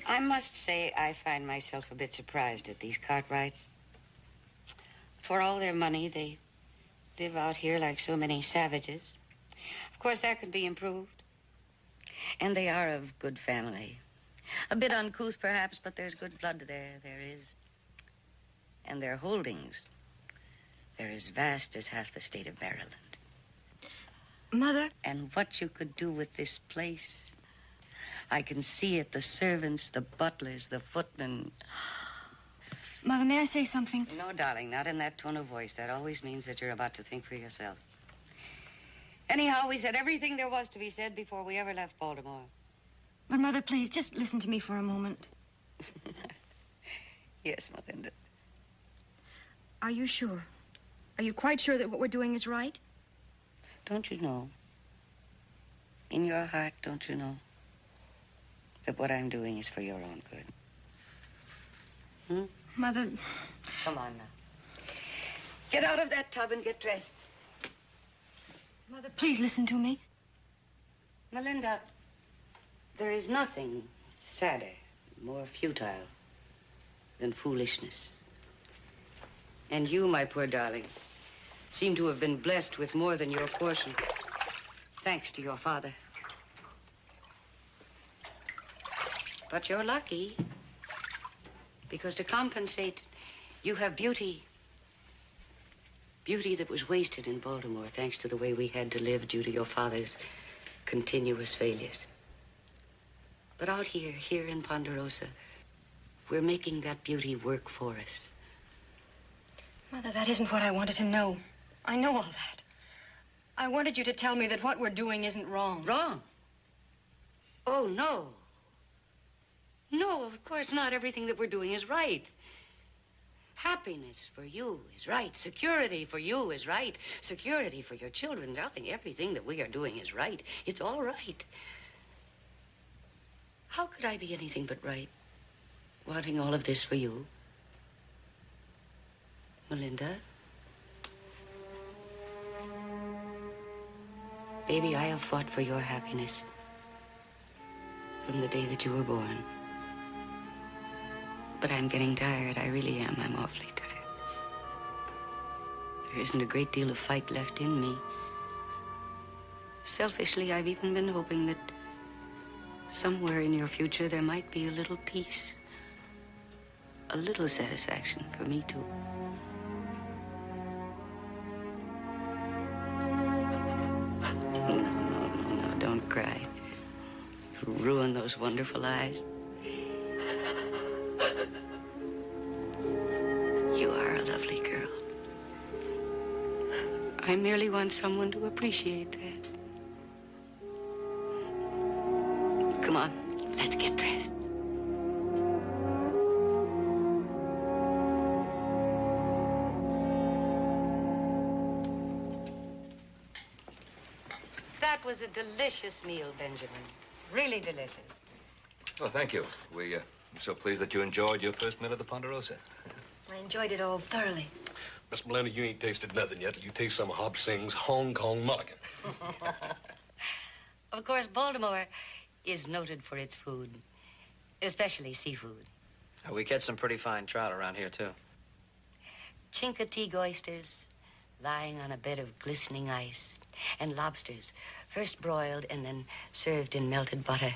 I must say I find myself a bit surprised at these Cartwrights. For all their money, they live out here like so many savages. Of course, that could be improved. And they are of good family. A bit uncouth, perhaps, but there's good blood there is. And their holdings, they're as vast as half the state of Maryland. Mother? And what you could do with this place... I can see it, the servants, the butlers, the footmen. Mother, may I say something? No, darling, not in that tone of voice. That always means that you're about to think for yourself. Anyhow, we said everything there was to be said before we ever left Baltimore. But, Mother, please, just listen to me for a moment. Yes, Melinda. Are you sure? Are you quite sure that what we're doing is right? Don't you know? In your heart, don't you know? That what I'm doing is for your own good. Mother... Come on now. Get out of that tub and get dressed. Mother, please listen to me. Melinda, there is nothing sadder, more futile than foolishness. And you, my poor darling, seem to have been blessed with more than your portion, thanks to your father. But you're lucky, because to compensate, you have beauty. Beauty that was wasted in Baltimore, thanks to the way we had to live due to your father's continuous failures. But out here in Ponderosa, we're making that beauty work for us. Mother, that isn't what I wanted to know. I know all that. I wanted you to tell me that what we're doing isn't wrong. Wrong? Oh, no. No, of course not. Everything that we're doing is right. Happiness for you is right. Security for you is right. Security for your children. Darling, everything that we are doing is right. It's all right. How could I be anything but right, wanting all of this for you? Melinda? Baby, I have fought for your happiness from the day that you were born. But I'm getting tired. I really am. I'm awfully tired. There isn't a great deal of fight left in me. Selfishly, I've even been hoping that somewhere in your future there might be a little peace, a little satisfaction for me, too. No, don't cry. You'll ruin those wonderful eyes. You are a lovely girl. I merely want someone to appreciate that. Come on, let's get dressed. That was a delicious meal, Benjamin. Really delicious. Well, thank you. We're so pleased that you enjoyed your first meal at the Ponderosa. I enjoyed it all thoroughly. Miss Melinda, you ain't tasted nothing yet till you taste some of Hop Singh's Hong Kong Mulligan. Of course, Baltimore is noted for its food, especially seafood. We catch some pretty fine trout around here, too. Chincoteague oysters lying on a bed of glistening ice, and lobsters, first broiled and then served in melted butter.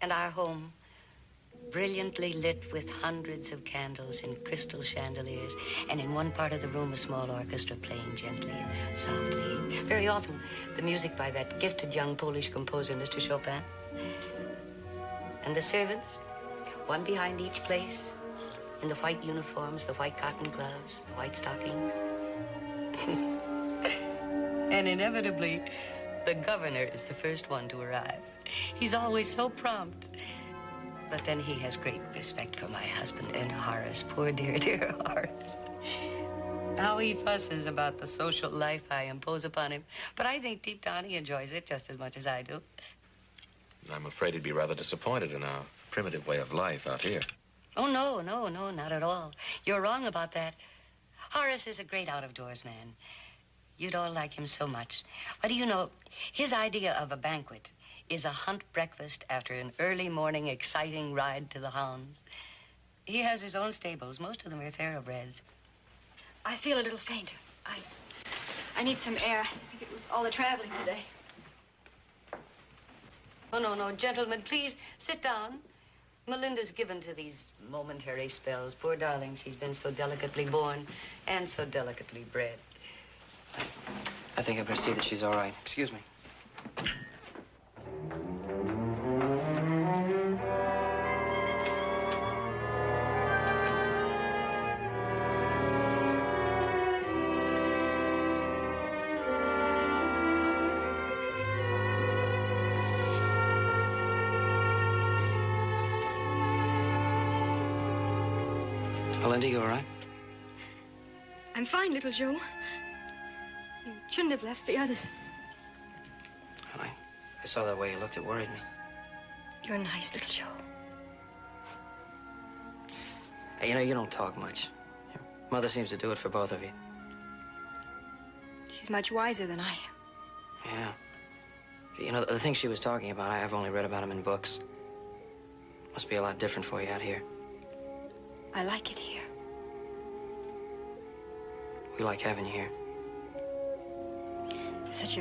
And our home, brilliantly lit with hundreds of candles in crystal chandeliers, and in one part of the room a small orchestra playing gently and softly. Very often, the music by that gifted young Polish composer, Mr. Chopin. And the servants, one behind each place, in the white uniforms, the white cotton gloves, the white stockings. And inevitably, the governor is the first one to arrive. He's always so prompt. But then he has great respect for my husband and Horace. Poor dear, dear Horace. How he fusses about the social life I impose upon him. But I think deep down he enjoys it just as much as I do. I'm afraid he'd be rather disappointed in our primitive way of life out here. Oh, no, not at all. You're wrong about that. Horace is a great out-of-doors man. You'd all like him so much. Why, do you know, his idea of a banquet is a hunt breakfast after an early morning exciting ride to the hounds. He has his own stables. Most of them are thoroughbreds. I feel a little faint. I need some air. I think it was all the traveling today. Oh, no, gentlemen, please sit down. Melinda's given to these momentary spells. Poor darling, she's been so delicately born and so delicately bred. I think I better see that she's all right. Excuse me. Melinda, you all right? I'm fine, little Joe. You shouldn't have left the others. I saw that way you looked. It worried me. You're nice, little Joe. Hey, you know, you don't talk much. Your mother seems to do it for both of you. She's much wiser than I am. Yeah. You know, the things she was talking about, I've only read about them in books. Must be a lot different for you out here. I like it here. We like having you here. There's such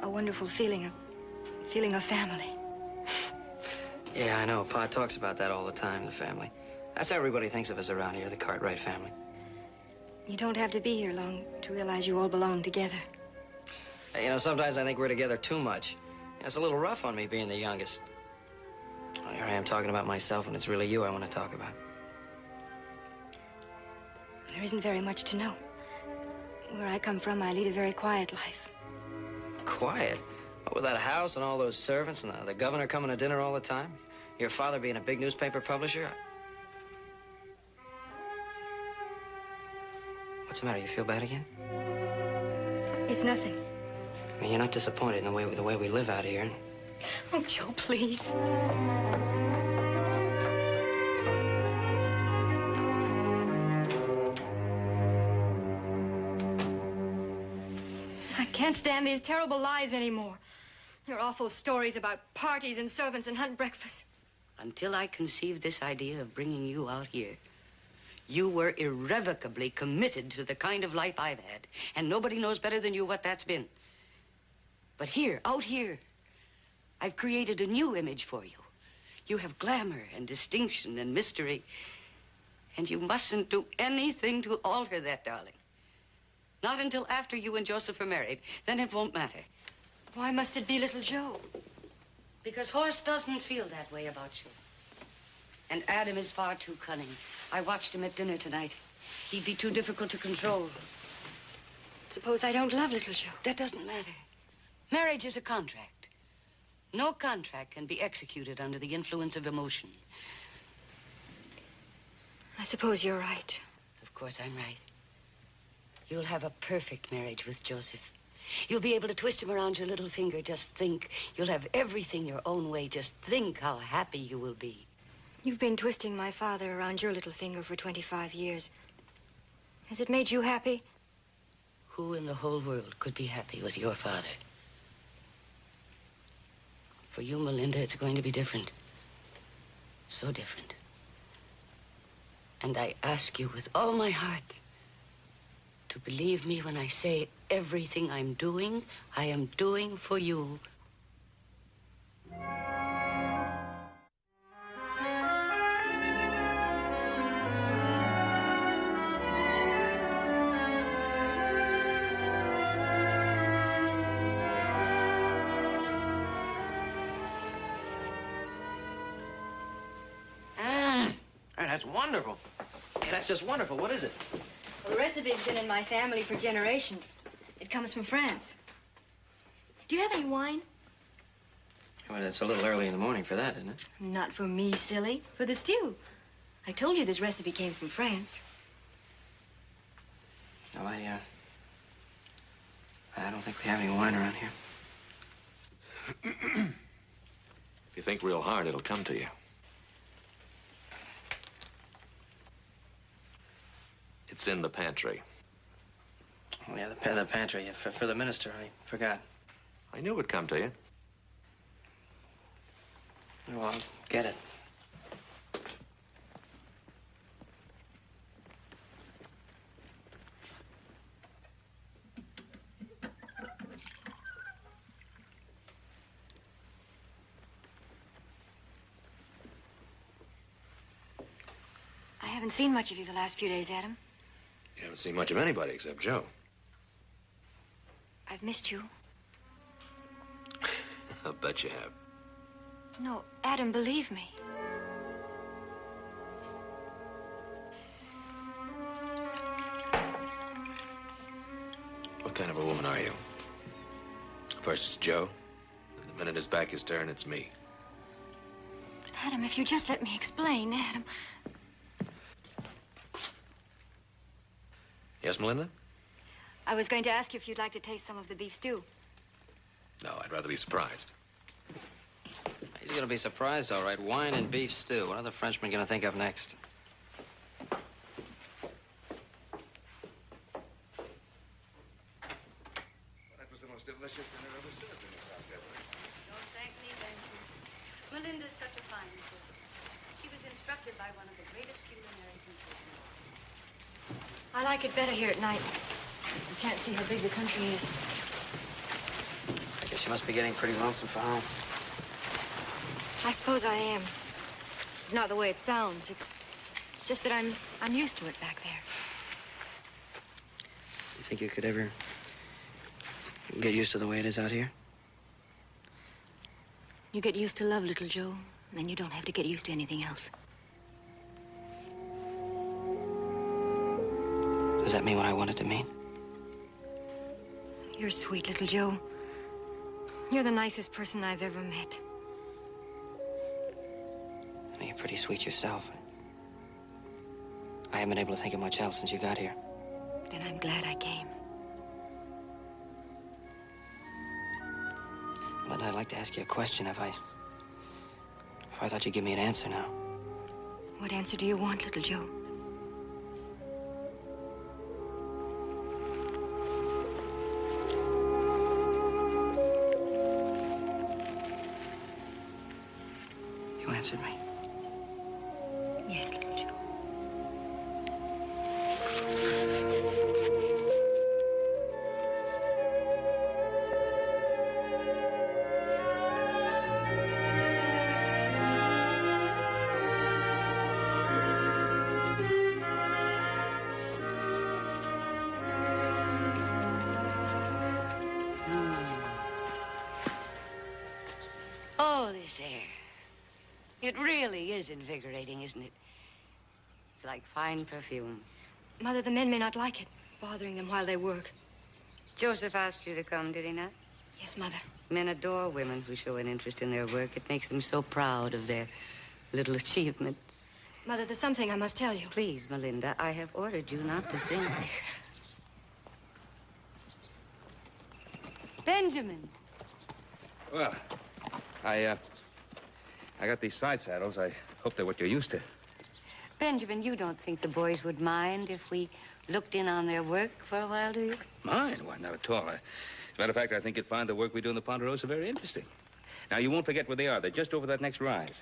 a wonderful feeling of family. Yeah, I know. Pa talks about that all the time, the family. That's how everybody thinks of us around here, the Cartwright family. You don't have to be here long to realize you all belong together. Hey, you know, sometimes I think we're together too much. It's a little rough on me being the youngest. Well, here I am talking about myself, and it's really you I want to talk about. There isn't very much to know. Where I come from, I lead a very quiet life. Quiet? What, without a house and all those servants and the governor coming to dinner all the time? Your father being a big newspaper publisher? What's the matter? You feel bad again? It's nothing. I mean, you're not disappointed in the way we live out here. Oh, Joe, please. I can't stand these terrible lies anymore. Your awful stories about parties and servants and hunt breakfasts. Until I conceived this idea of bringing you out here, you were irrevocably committed to the kind of life I've had, and nobody knows better than you what that's been. But here, out here, I've created a new image for you. You have glamour and distinction and mystery, and you mustn't do anything to alter that, darling. Not until after you and Joseph are married. Then it won't matter. Why must it be little Joe? Because Horst doesn't feel that way about you. And Adam is far too cunning. I watched him at dinner tonight. He'd be too difficult to control. Suppose I don't love little Joe. That doesn't matter. Marriage is a contract. No contract can be executed under the influence of emotion. I suppose you're right. Of course I'm right. You'll have a perfect marriage with Joseph. You'll be able to twist him around your little finger. Just think. You'll have everything your own way. Just think how happy you will be. You've been twisting my father around your little finger for 25 years. Has it made you happy? Who in the whole world could be happy with your father? For you, Melinda, it's going to be different. So different. And I ask you with all my heart to believe me when I say everything I am doing for you. That's wonderful. Hey, that's just wonderful. What is it? Well, the recipe's been in my family for generations. It comes from France. Do you have any wine? Well, it's a little early in the morning for that, isn't it? Not for me, silly. For the stew. I told you this recipe came from France. Well, I don't think we have any wine around here. If you think real hard, it'll come to you. It's in the pantry. Oh, yeah, the pantry. Yeah, for the minister, I forgot. I knew it would come to you. Well, I'll get it. I haven't seen much of you the last few days, Adam. You haven't seen much of anybody except Joe. I've missed you. I'll bet you have. No, Adam, believe me. What kind of a woman are you? First it's Joe, and the minute his back is turned, it's me. Adam, if you just let me explain, Adam. Yes, Melinda? I was going to ask you if you'd like to taste some of the beef stew. No, I'd rather be surprised. He's gonna be surprised, all right. Wine and beef stew. What are the Frenchmen gonna think of next? That was the most delicious dinner ever served in this house, Beverly. Don't thank me, Benjamin. Melinda's such a fine cook. She was instructed by one of the greatest culinary teachers in the world. I like it better here at night. You can't see how big the country is. I guess you must be getting pretty lonesome for home. I suppose I am. Not the way it sounds. It's just that I'm used to it back there. You think you could ever get used to the way it is out here? You get used to love, little Joe, and then you don't have to get used to anything else. Does that mean what I want it to mean? You're sweet, little Joe. You're the nicest person I've ever met. I mean, you're pretty sweet yourself. I haven't been able to think of much else since you got here. Then I'm glad I came. But I'd like to ask you a question if I thought you'd give me an answer now. What answer do you want, little Joe? You answered me. Yes, little Joe. Oh, this air. It really is invigorating, isn't it? It's like fine perfume. Mother, the men may not like it, bothering them while they work. Joseph asked you to come, did he not? Yes, Mother. Men adore women who show an interest in their work. It makes them so proud of their little achievements. Mother, there's something I must tell you. Please, Melinda, I have ordered you not to think. Benjamin. Well, I I got these side saddles. I hope they're what you're used to. Benjamin, you don't think the boys would mind if we looked in on their work for a while, do you? Mind? Why, not at all. As a matter of fact, I think you'd find the work we do in the Ponderosa very interesting. Now, you won't forget where they are. They're just over that next rise.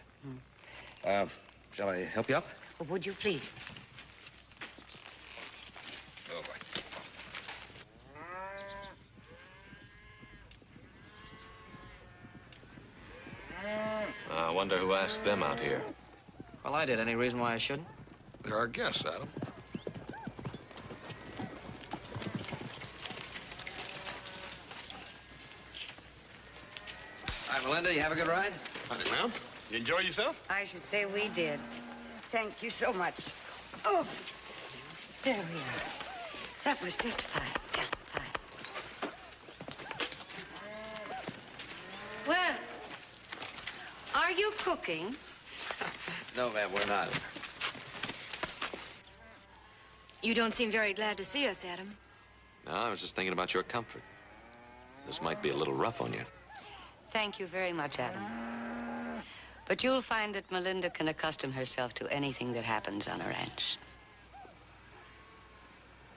Shall I help you up? Oh, would you please? Oh, boy. I wonder who asked them out here. Well, I did. Any reason why I shouldn't? They're our guests, Adam. All right, Melinda, you have a good ride? Howdy, ma'am. You enjoy yourself? I should say we did. Thank you so much. Oh, there we are. That was just fine, just fine. Well, are you cooking? No, ma'am, we're not. You don't seem very glad to see us, Adam. No, I was just thinking about your comfort. This might be a little rough on you. Thank you very much, Adam. But you'll find that Melinda can accustom herself to anything that happens on a ranch.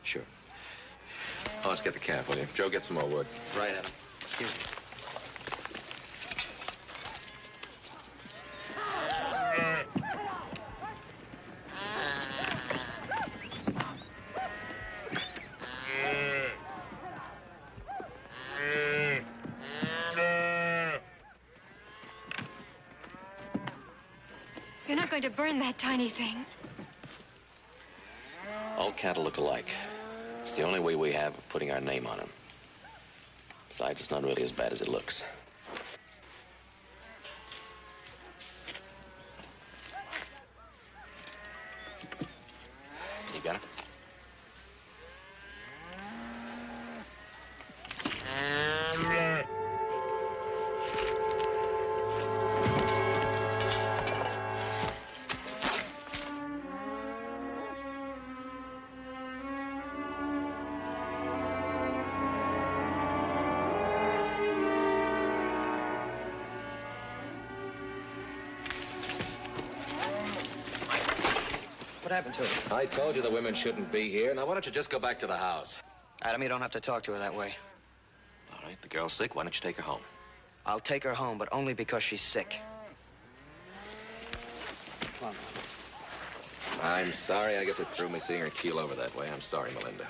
Sure. Oh, let's get the cab, will you? Joe, get some more wood. Right, Adam. Excuse me. You're not going to burn that tiny thing. All cattle look alike. It's the only way we have of putting our name on them. Besides, it's not really as bad as it looks. You got it? What happened to her? I told you the women shouldn't be here. Now, why don't you just go back to the house? Adam, you don't have to talk to her that way. All right, the girl's sick. Why don't you take her home? I'll take her home, but only because she's sick. Come on, I'm sorry. I guess it threw me seeing her keel over that way. I'm sorry, Melinda.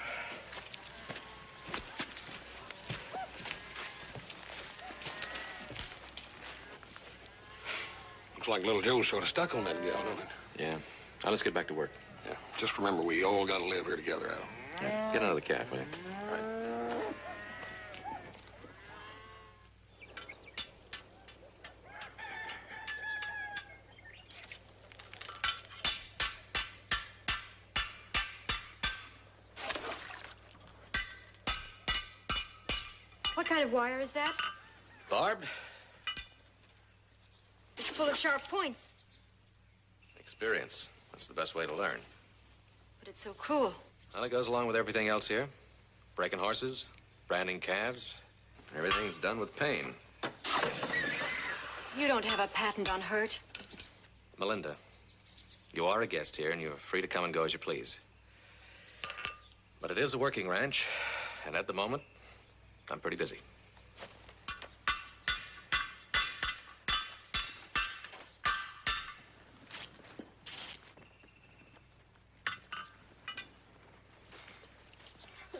Looks like little Joe's sort of stuck on that gal, don't it? Yeah. Now, let's get back to work. Yeah. Just remember, we all got to live here together, Adam. Yeah. Get another cab, will you? What kind of wire is that? Barbed? It's full of sharp points, Experience. That's the best way to learn. but it's so cruel. Well, it goes along with everything else here. Breaking horses, branding calves. Everything's done with pain. You don't have a patent on hurt. Melinda, you are a guest here, and you're free to come and go as you please. But it is a working ranch, and at the moment, I'm pretty busy.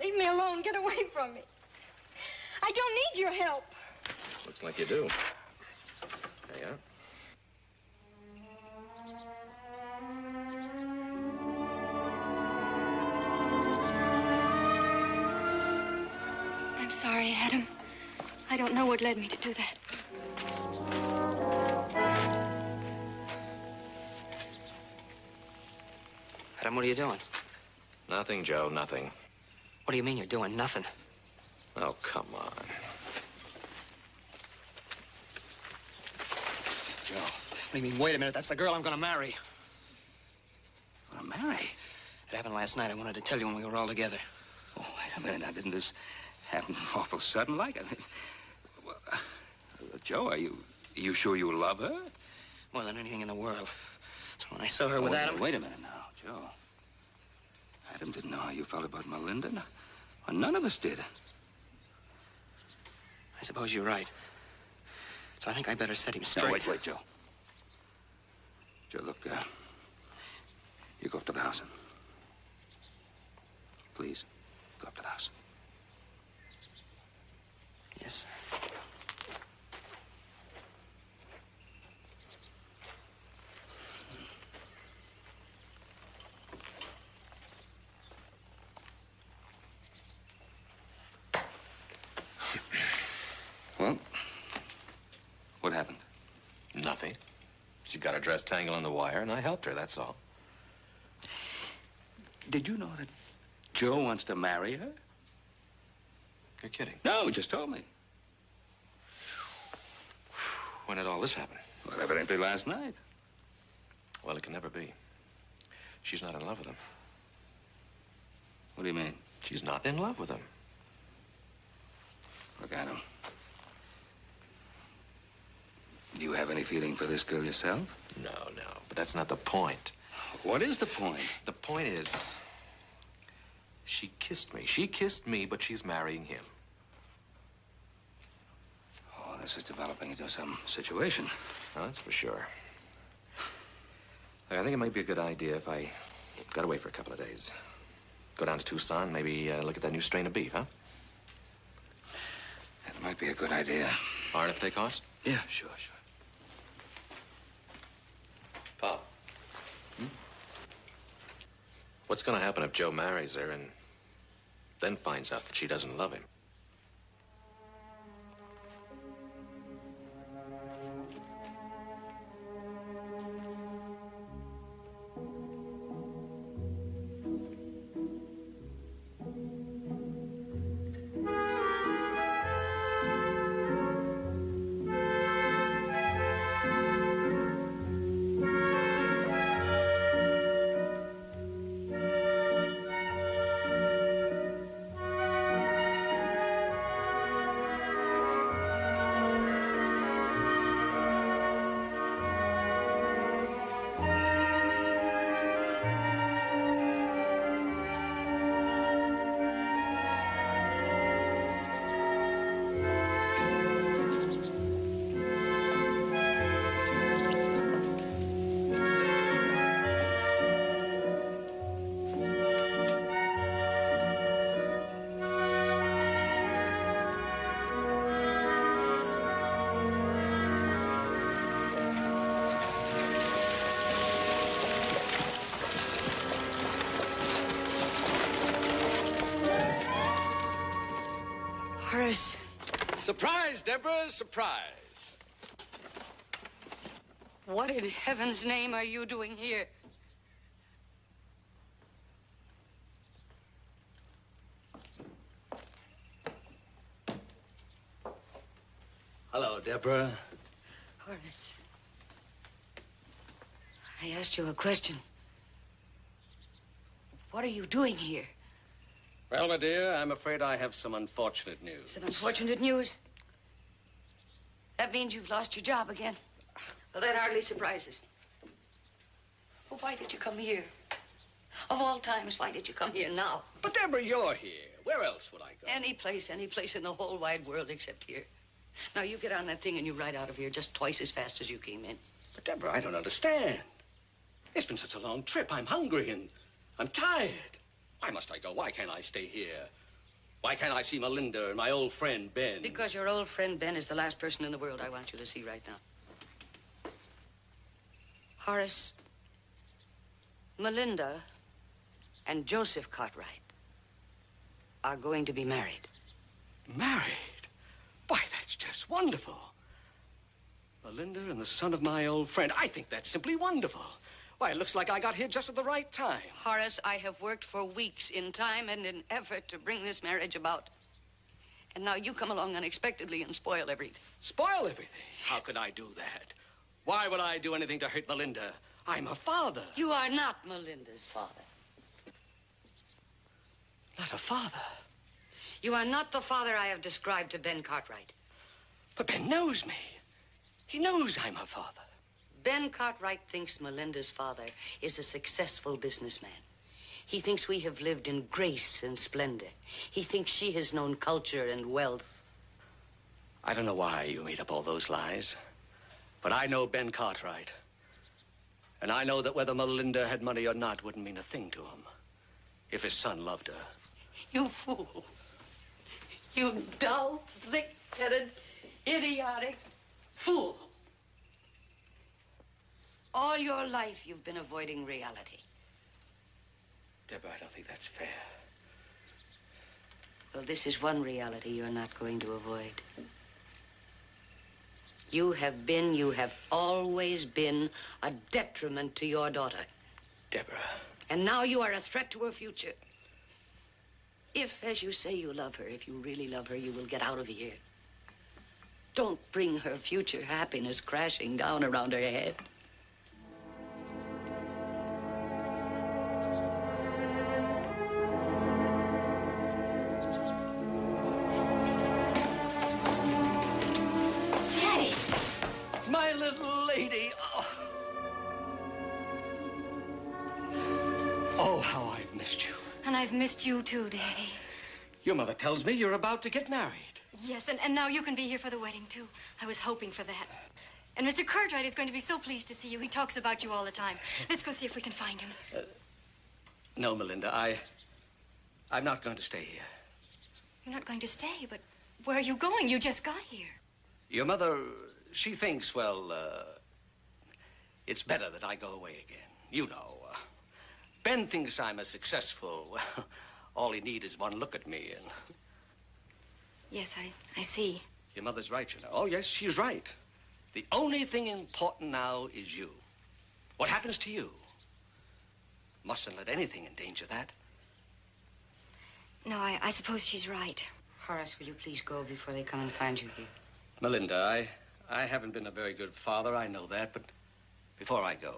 Leave me alone. Get away from me. I don't need your help. Looks like you do. There you are. I'm sorry, Adam. I don't know what led me to do that. Adam, what are you doing? Nothing, Joe, nothing. What do you mean you're doing nothing? Oh, come on. Joe, what do you mean, wait a minute? That's the girl I'm gonna marry. Well, Mary. It happened last night. I wanted to tell you when we were all together. Oh, wait a minute. Now, didn't this happen awful sudden like? I mean, well, Joe, are you sure you love her? More than anything in the world. So when I saw her with Adam... Wait a minute now, Joe. Adam didn't know how you felt about Melinda. No, well, none of us did. I suppose you're right. So I think I better set him straight. No, wait, Joe. Joe, look, you go up to the house and... Please, go up to the house. Yes, sir. Well, what happened? Nothing. She got her dress tangled on the wire, and I helped her, that's all. Did you know that Joe wants to marry her? You're kidding. No, he just told me. When did all this happen? Well, evidently last night. Well, it can never be. She's not in love with him. What do you mean? She's not in love with him. Look, Adam. Do you have any feeling for this girl yourself? No, but that's not the point. What is the point? The point is, she kissed me. She kissed me, but she's marrying him. Oh, this is developing into some situation. Oh, that's for sure. I think it might be a good idea if I got away for a couple of days. Go down to Tucson, maybe look at that new strain of beef, huh? That might be a good idea. Hard if they cost? Yeah, sure. Pop. What's going to happen if Joe marries her and then finds out that she doesn't love him? Horace. Surprise, Deborah, surprise. What in heaven's name are you doing here? Hello, Deborah. Horace, I asked you a question. What are you doing here? Well, my dear, I'm afraid I have some unfortunate news. Some unfortunate news? That means you've lost your job again. Well, that hardly surprises me. Well, why did you come here? Of all times, why did you come here now? But, Deborah, you're here. Where else would I go? Any place in the whole wide world except here. Now, you get on that thing and you ride out of here just twice as fast as you came in. But, Deborah, I don't understand. It's been such a long trip. I'm hungry and I'm tired. Why must I go? Why can't I stay here? Why can't I see Melinda and my old friend, Ben? Because your old friend, Ben, is the last person in the world I want you to see right now. Horace, Melinda and Joseph Cartwright are going to be married. Married? Why, that's just wonderful. Melinda and the son of my old friend. I think that's simply wonderful. Why, it looks like I got here just at the right time. Horace, I have worked for weeks in time and in effort to bring this marriage about. And now you come along unexpectedly and spoil everything. Spoil everything? How could I do that? Why would I do anything to hurt Melinda? I'm her father. You are not Melinda's father. Not a father? You are not the father I have described to Ben Cartwright. But Ben knows me. He knows I'm her father. Ben Cartwright thinks Melinda's father is a successful businessman. He thinks we have lived in grace and splendor. He thinks she has known culture and wealth. I don't know why you made up all those lies, but I know Ben Cartwright. And I know that whether Melinda had money or not wouldn't mean a thing to him if his son loved her. You fool. You dull, thick-headed, idiotic fool. All your life you've been avoiding reality. Deborah, I don't think that's fair. Well, this is one reality you're not going to avoid. You have always been a detriment to your daughter. Deborah. And now you are a threat to her future. If, as you say, you love her, if you really love her, you will get out of here. Don't bring her future happiness crashing down around her head. Daddy! My little lady. Oh, how I've missed you. And I've missed you too, Daddy. Your mother tells me you're about to get married. Yes, and now you can be here for the wedding, too. I was hoping for that. And Mr. Cartwright is going to be so pleased to see you. He talks about you all the time. Let's go see if we can find him. No, Melinda, I'm not going to stay here. You're not going to stay, but where are you going? You just got here. Your mother, she thinks, well, it's better that I go away again. You know, Ben thinks I'm a successful, well, all he needs is one look at me and... Yes, I see. Your mother's right, you know. Oh, yes, she's right. The only thing important now is you. What happens to you? Mustn't let anything endanger that. No, I suppose she's right. Horace, will you please go before they come and find you here? Melinda, I haven't been a very good father, I know that, but before I go,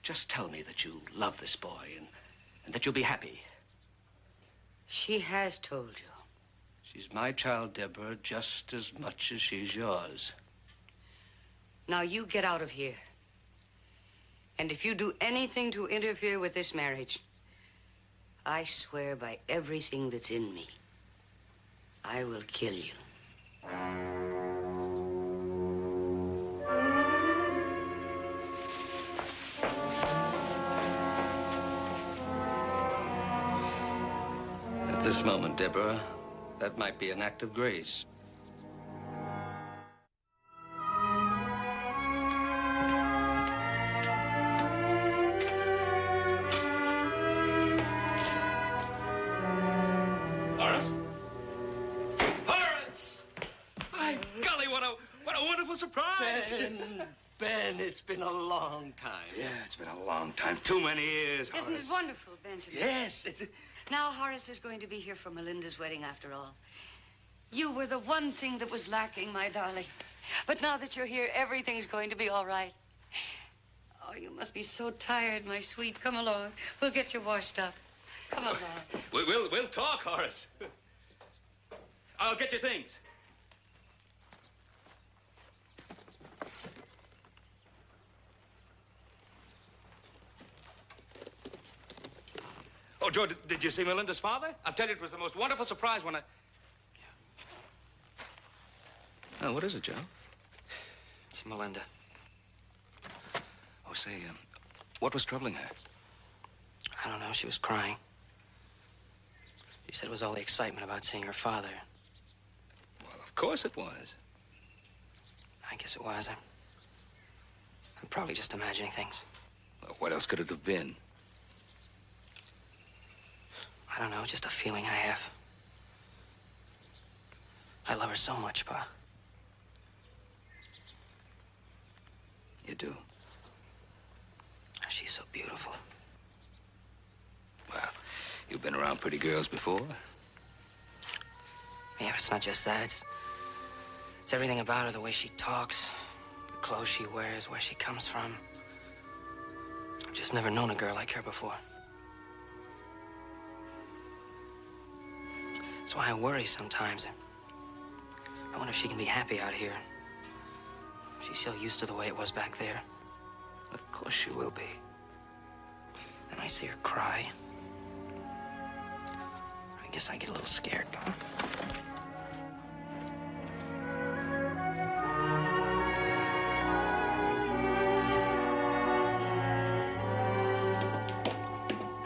just tell me that you love this boy and that you'll be happy. She has told you. She's my child, Deborah, just as much as she's yours. Now you get out of here. And if you do anything to interfere with this marriage, I swear by everything that's in me, I will kill you. At this moment, Deborah, that might be an act of grace. Horace? Horace! My golly, what a wonderful surprise! Ben, it's been a long time. Yeah, it's been a long time. Too many years, Isn't Horace. it wonderful, Benjamin? Yes. Now Horace is going to be here for Melinda's wedding after all. You were the one thing that was lacking, my darling. But now that you're here, everything's going to be all right. Oh, you must be so tired, my sweet. Come along. We'll get you washed up. Come along. We'll talk, Horace. I'll get your things. Oh, Joe, did you see Melinda's father? I'll tell you, it was the most wonderful surprise when I... Oh, what is it, Joe? It's Melinda. Oh, say, what was troubling her? I don't know. She was crying. She said it was all the excitement about seeing her father. Well, of course it was. I guess it was. I'm probably just imagining things. Well, what else could it have been? I don't know, just a feeling I have. I love her so much, Pa. You do? She's so beautiful. Well, you've been around pretty girls before. Yeah, but it's not just that. It's everything about her, the way she talks, the clothes she wears, where she comes from. I've just never known a girl like her before. That's why I worry sometimes. I wonder if she can be happy out here. She's so used to the way it was back there. Of course she will be. And I see her cry. I guess I get a little scared.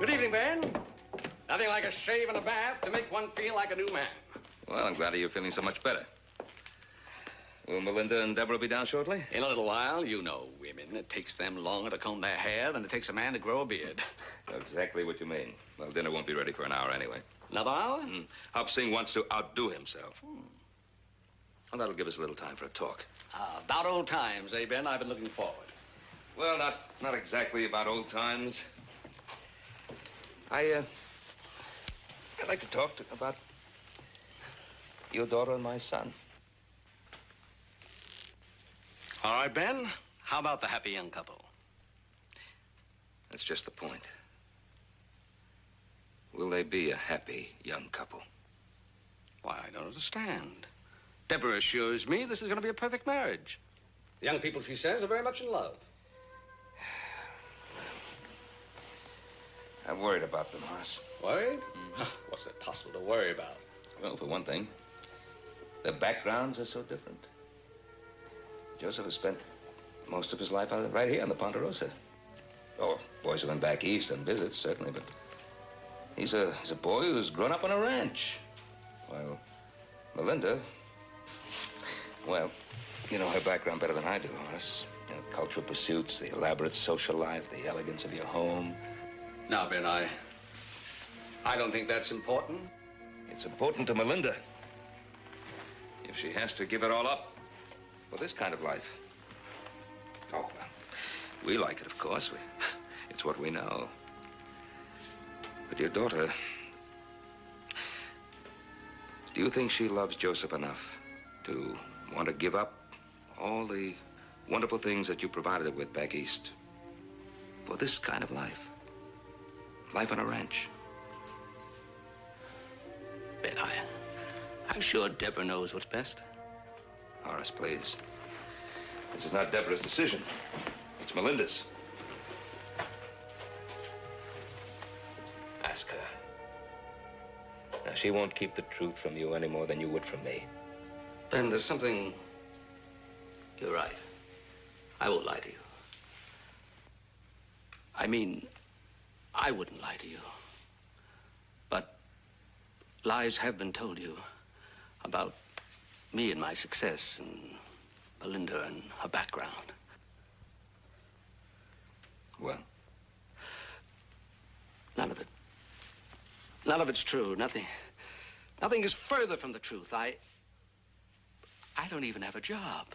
Good evening, Ben. Nothing like a shave and a bath to make one feel like a new man. Well, I'm glad you're feeling so much better. Will Melinda and Deborah be down shortly? In a little while, you know women. It takes them longer to comb their hair than it takes a man to grow a beard. Exactly what you mean. Well, dinner won't be ready for an hour anyway. Another hour? Hop Singh wants to outdo himself. Well, that'll give us a little time for a talk. About old times, eh, Ben? I've been looking forward. Well, not exactly about old times. I'd like to talk about your daughter and my son. All right, Ben. How about the happy young couple? That's just the point. Will they be a happy young couple? Why, I don't understand. Deborah assures me this is going to be a perfect marriage. The young people, she says, are very much in love. I'm worried about them, Horace. Worried? What's there possible to worry about? Well, for one thing, their backgrounds are so different. Joseph has spent most of his life right here on the Ponderosa. Oh, boys have been back east on visits, certainly, but he's a boy who's grown up on a ranch. While Melinda, well, you know her background better than I do, Horace. You know, cultural pursuits, the elaborate social life, the elegance of your home. Now, Ben, I don't think that's important. It's important to Melinda. If she has to give it all up for this kind of life. Oh, well, we like it, of course. It's what we know. But your daughter, do you think she loves Joseph enough to want to give up all the wonderful things that you provided her with back east for this kind of life? Life on a ranch. Ben, I'm sure Deborah knows what's best. Horace, please. This is not Deborah's decision. It's Melinda's. Ask her. Now, she won't keep the truth from you any more than you would from me. Ben, there's something... You're right. I won't lie to you. I mean, I wouldn't lie to you. But lies have been told you about me and my success and Belinda and her background. Well? None of it. None of it's true. Nothing is further from the truth. I don't even have a job.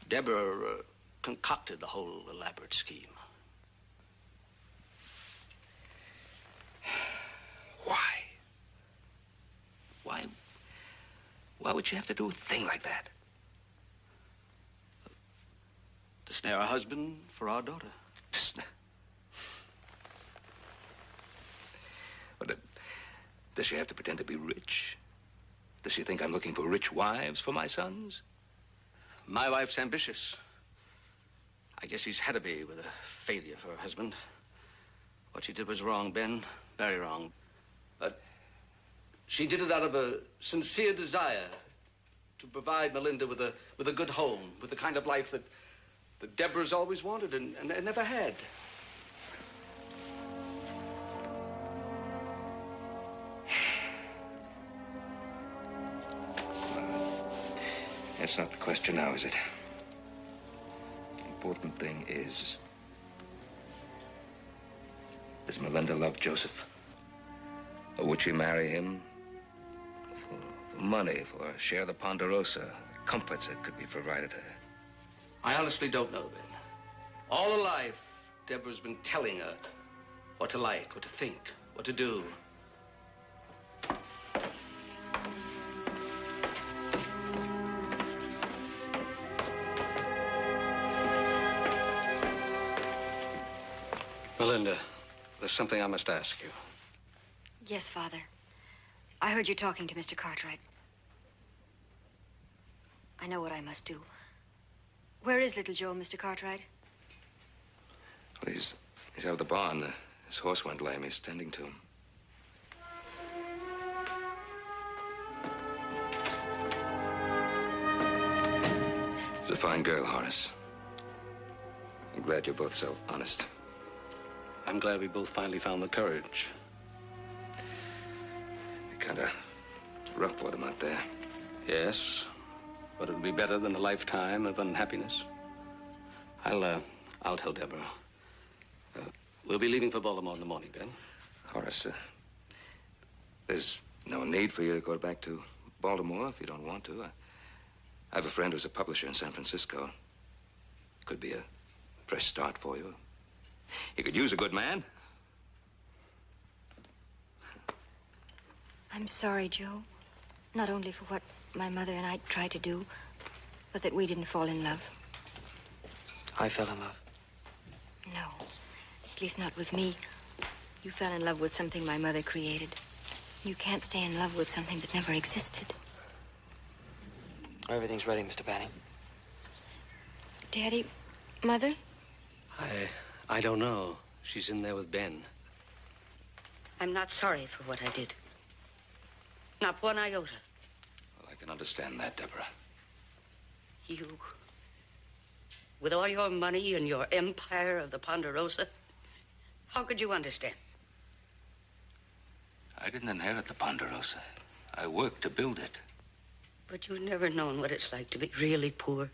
Deborah concocted the whole elaborate scheme. Why would you have to do a thing like that? To snare a husband for our daughter. But does she have to pretend to be rich? Does she think I'm looking for rich wives for my sons? My wife's ambitious. I guess she's had to be with a failure for her husband. What she did was wrong, Ben. Very wrong. But she did it out of a sincere desire to provide Melinda with a good home, with the kind of life that Deborah's always wanted and never had. That's not the question now, is it? The important thing is, does Melinda love Joseph? Or would she marry him for money, for a share of the Ponderosa, the comforts that could be provided her? I honestly don't know, Ben. All her life, Deborah's been telling her what to like, what to think, what to do. Melinda, there's something I must ask you. Yes, Father. I heard you talking to Mr. Cartwright. I know what I must do. Where is little Joe, Mr. Cartwright? Well, he's out of the barn. His horse went lame. He's tending to him. She's a fine girl, Horace. I'm glad you're both so honest. I'm glad we both finally found the courage. Kind of rough for them out there. Yes, but it'll be better than a lifetime of unhappiness. I'll tell Deborah. We'll be leaving for Baltimore in the morning, Ben. Horace, there's no need for you to go back to Baltimore if you don't want to. I have a friend who's a publisher in San Francisco. Could be a fresh start for you. You could use a good man. I'm sorry, Joe. Not only for what my mother and I tried to do, but that we didn't fall in love. I fell in love. No, at least not with me. You fell in love with something my mother created. You can't stay in love with something that never existed. Everything's ready, Mr. Banning. Daddy, Mother? I don't know. She's in there with Ben. I'm not sorry for what I did. Not one iota. Well, I can understand that, Deborah. You, with all your money and your empire of the Ponderosa, how could you understand? I didn't inherit the Ponderosa. I worked to build it. But you've never known what it's like to be really poor.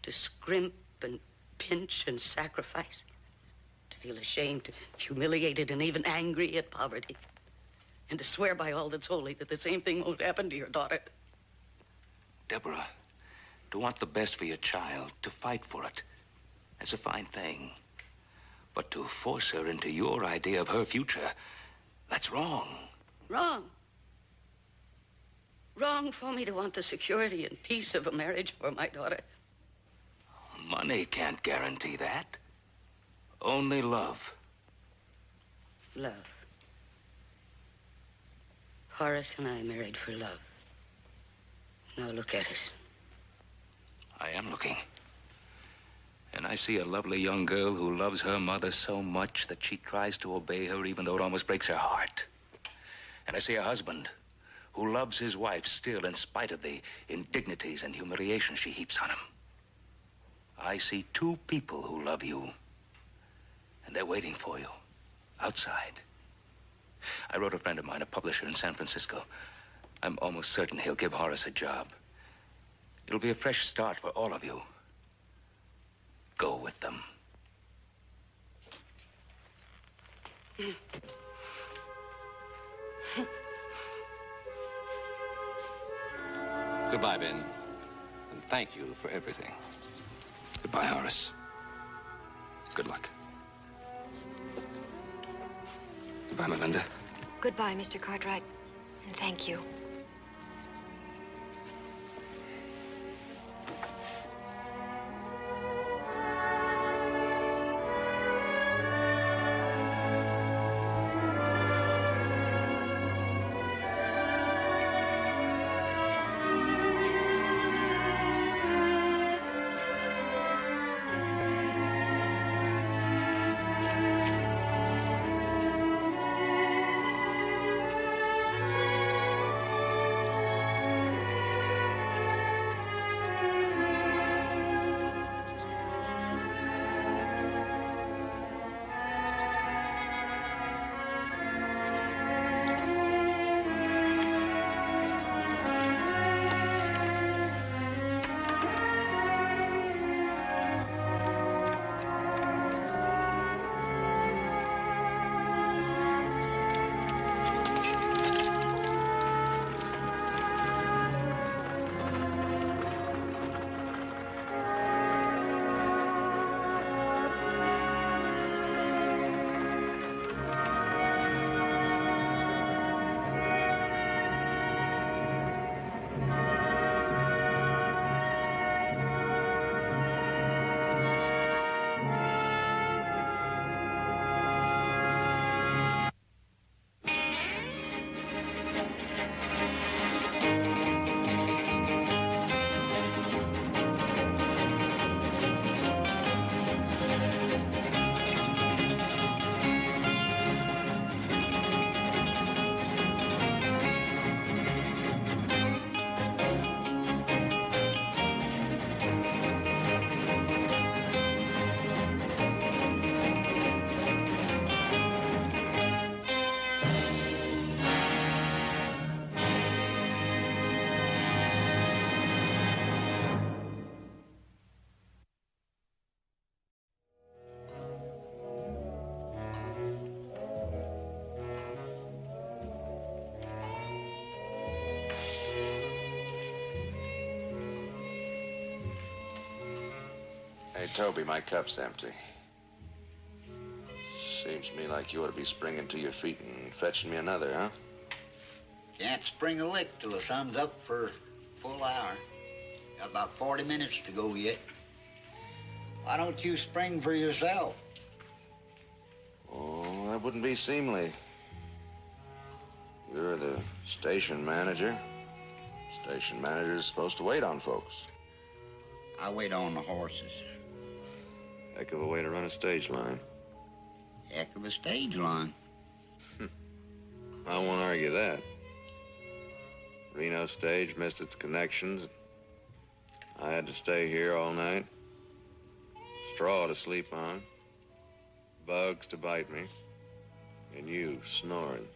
To scrimp and pinch and sacrifice. To feel ashamed, humiliated, and even angry at poverty. And to swear by all that's holy that the same thing won't happen to your daughter. Deborah, to want the best for your child, to fight for it, that's a fine thing. But to force her into your idea of her future, that's wrong. Wrong. Wrong for me to want the security and peace of a marriage for my daughter. Money can't guarantee that. Only love. Love. Horace and I married for love. Now look at us. I am looking. And I see a lovely young girl who loves her mother so much that she tries to obey her even though it almost breaks her heart. And I see a husband who loves his wife still in spite of the indignities and humiliation she heaps on him. I see two people who love you. And they're waiting for you. Outside. I wrote a friend of mine, a publisher in San Francisco. I'm almost certain he'll give Horace a job. It'll be a fresh start for all of you. Go with them. Goodbye, Ben. And thank you for everything. Goodbye, Horace. Good luck. Goodbye, Melinda. Goodbye, Mr. Cartwright. And thank you. Hey, Toby, my cup's empty. Seems to me like you ought to be springing to your feet and fetching me another, huh? Can't spring a lick till the sun's up for a full hour. Got about 40 minutes to go yet. Why don't you spring for yourself? Oh, that wouldn't be seemly. You're the station manager. Station manager's supposed to wait on folks. I wait on the horses. Heck of a way to run a stage line. Heck of a stage line. I won't argue that. Reno stage missed its connections. I had to stay here all night. Straw to sleep on. Bugs to bite me. And you snoring.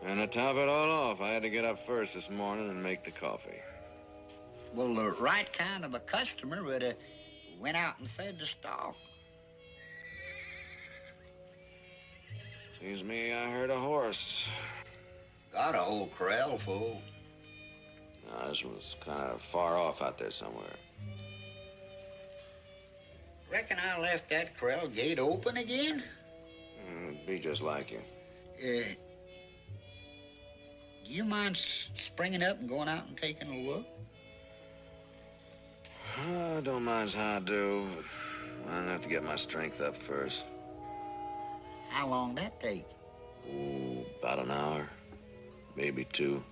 And to top it all off, I had to get up first this morning and make the coffee. Well, the right kind of a customer would have went out and fed the stock. Seems to me I heard a horse. Got a whole corral full. No, this was kind of far off out there somewhere. Reckon I left that corral gate open again? It'd be just like you. Do you mind springing up and going out and taking a look? I don't mind how I do. I'll have to get my strength up first. How long that take? Ooh, about an hour. Maybe 2.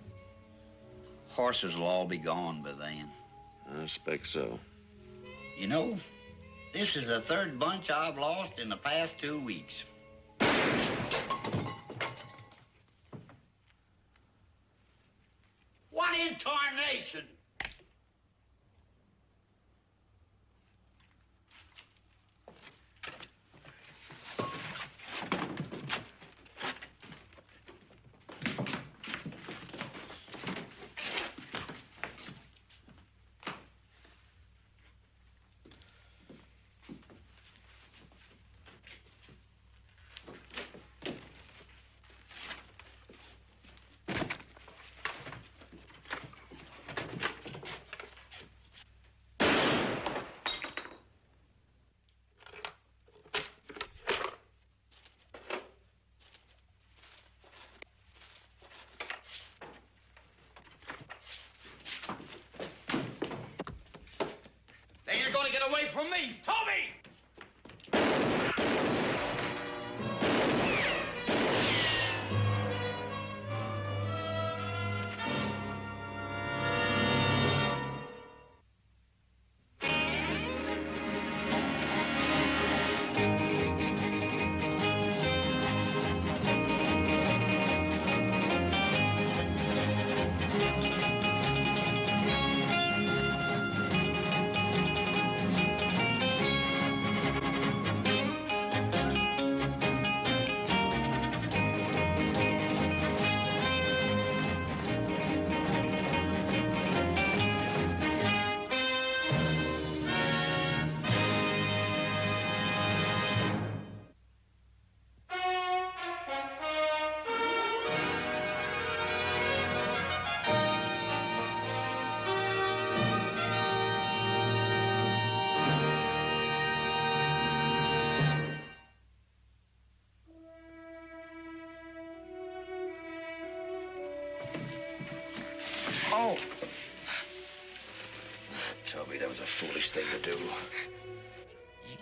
Horses will all be gone by then. I expect so. You know, this is the 3rd bunch I've lost in the past 2 weeks. What in tarnation? They ain't gonna get away from me! Toby! Oh. Toby, that was a foolish thing to do.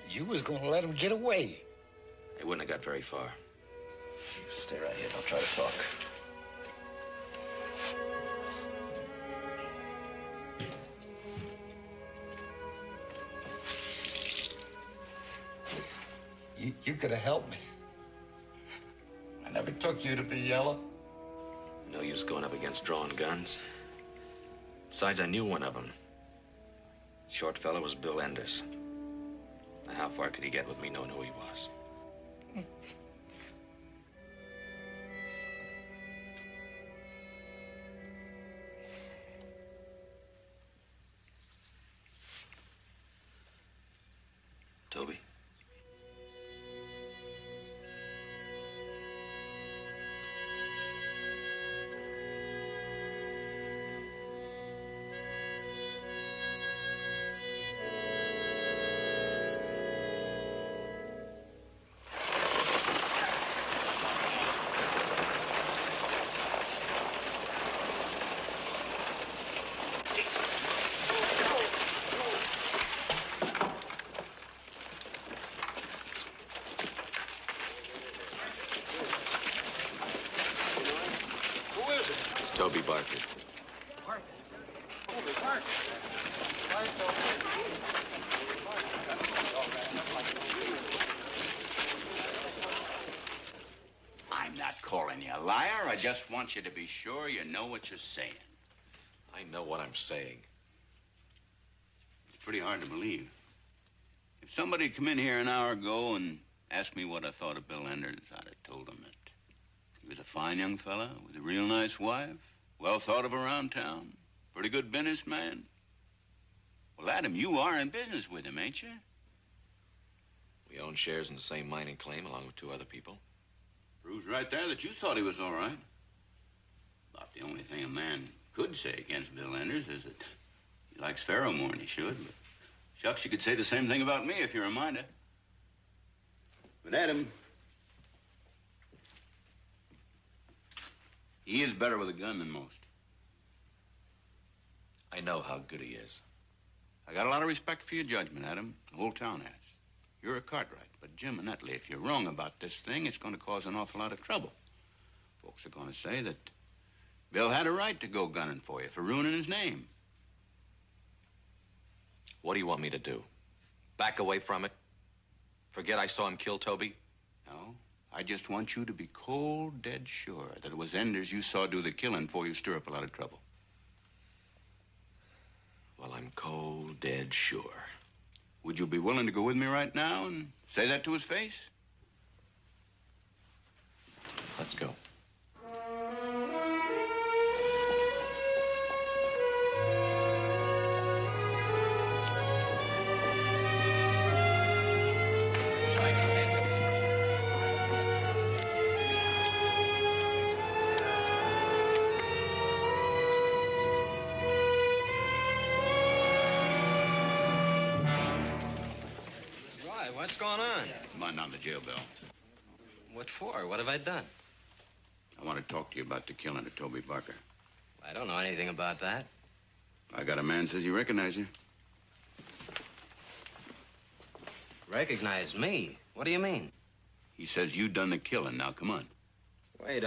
You was gonna let him get away. They wouldn't have got very far. Stay right here. Don't try to talk. You could have helped me. I never took you to be yellow. No use going up against drawn guns. Besides, I knew one of them. Short fellow was Bill Enders. Now, how far could he get with me knowing who he was? Toby? Toby Barker. I'm not calling you a liar. I just want you to be sure you know what you're saying. I know what I'm saying. It's pretty hard to believe. If somebody had come in here an hour ago and asked me what I thought of Bill Enders, I'd have told him that he was a fine young fella with a real nice wife, well thought of around town, pretty good businessman. Well, Adam, you are in business with him, ain't you? We own shares in the same mining claim along with two other people. Proves right there that you thought he was all right. About the only thing a man could say against Bill Enders is that he likes Pharaoh more than he should. But shucks, you could say the same thing about me if you're a minder. But Adam, he is better with a gun than most. I know how good he is. I got a lot of respect for your judgment, Adam. The whole town has. You're a Cartwright. But Jim and Nutley, if you're wrong about this thing, it's going to cause an awful lot of trouble. Folks are going to say that Bill had a right to go gunning for you for ruining his name. What do you want me to do? Back away from it? Forget I saw him kill Toby? No, I just want you to be cold, dead sure that it was Enders you saw do the killing before you stir up a lot of trouble. Well, I'm cold, dead sure. Would you be willing to go with me right now and say that to his face? Let's go. Why? What's going on? Come on down to jail, Bill. What for? What have I done? I want to talk to you about the killing of Toby Barker. I don't know anything about that. I got a man says he recognized you. Recognize me? What do you mean? He says you done the killing. Now, come on. Wait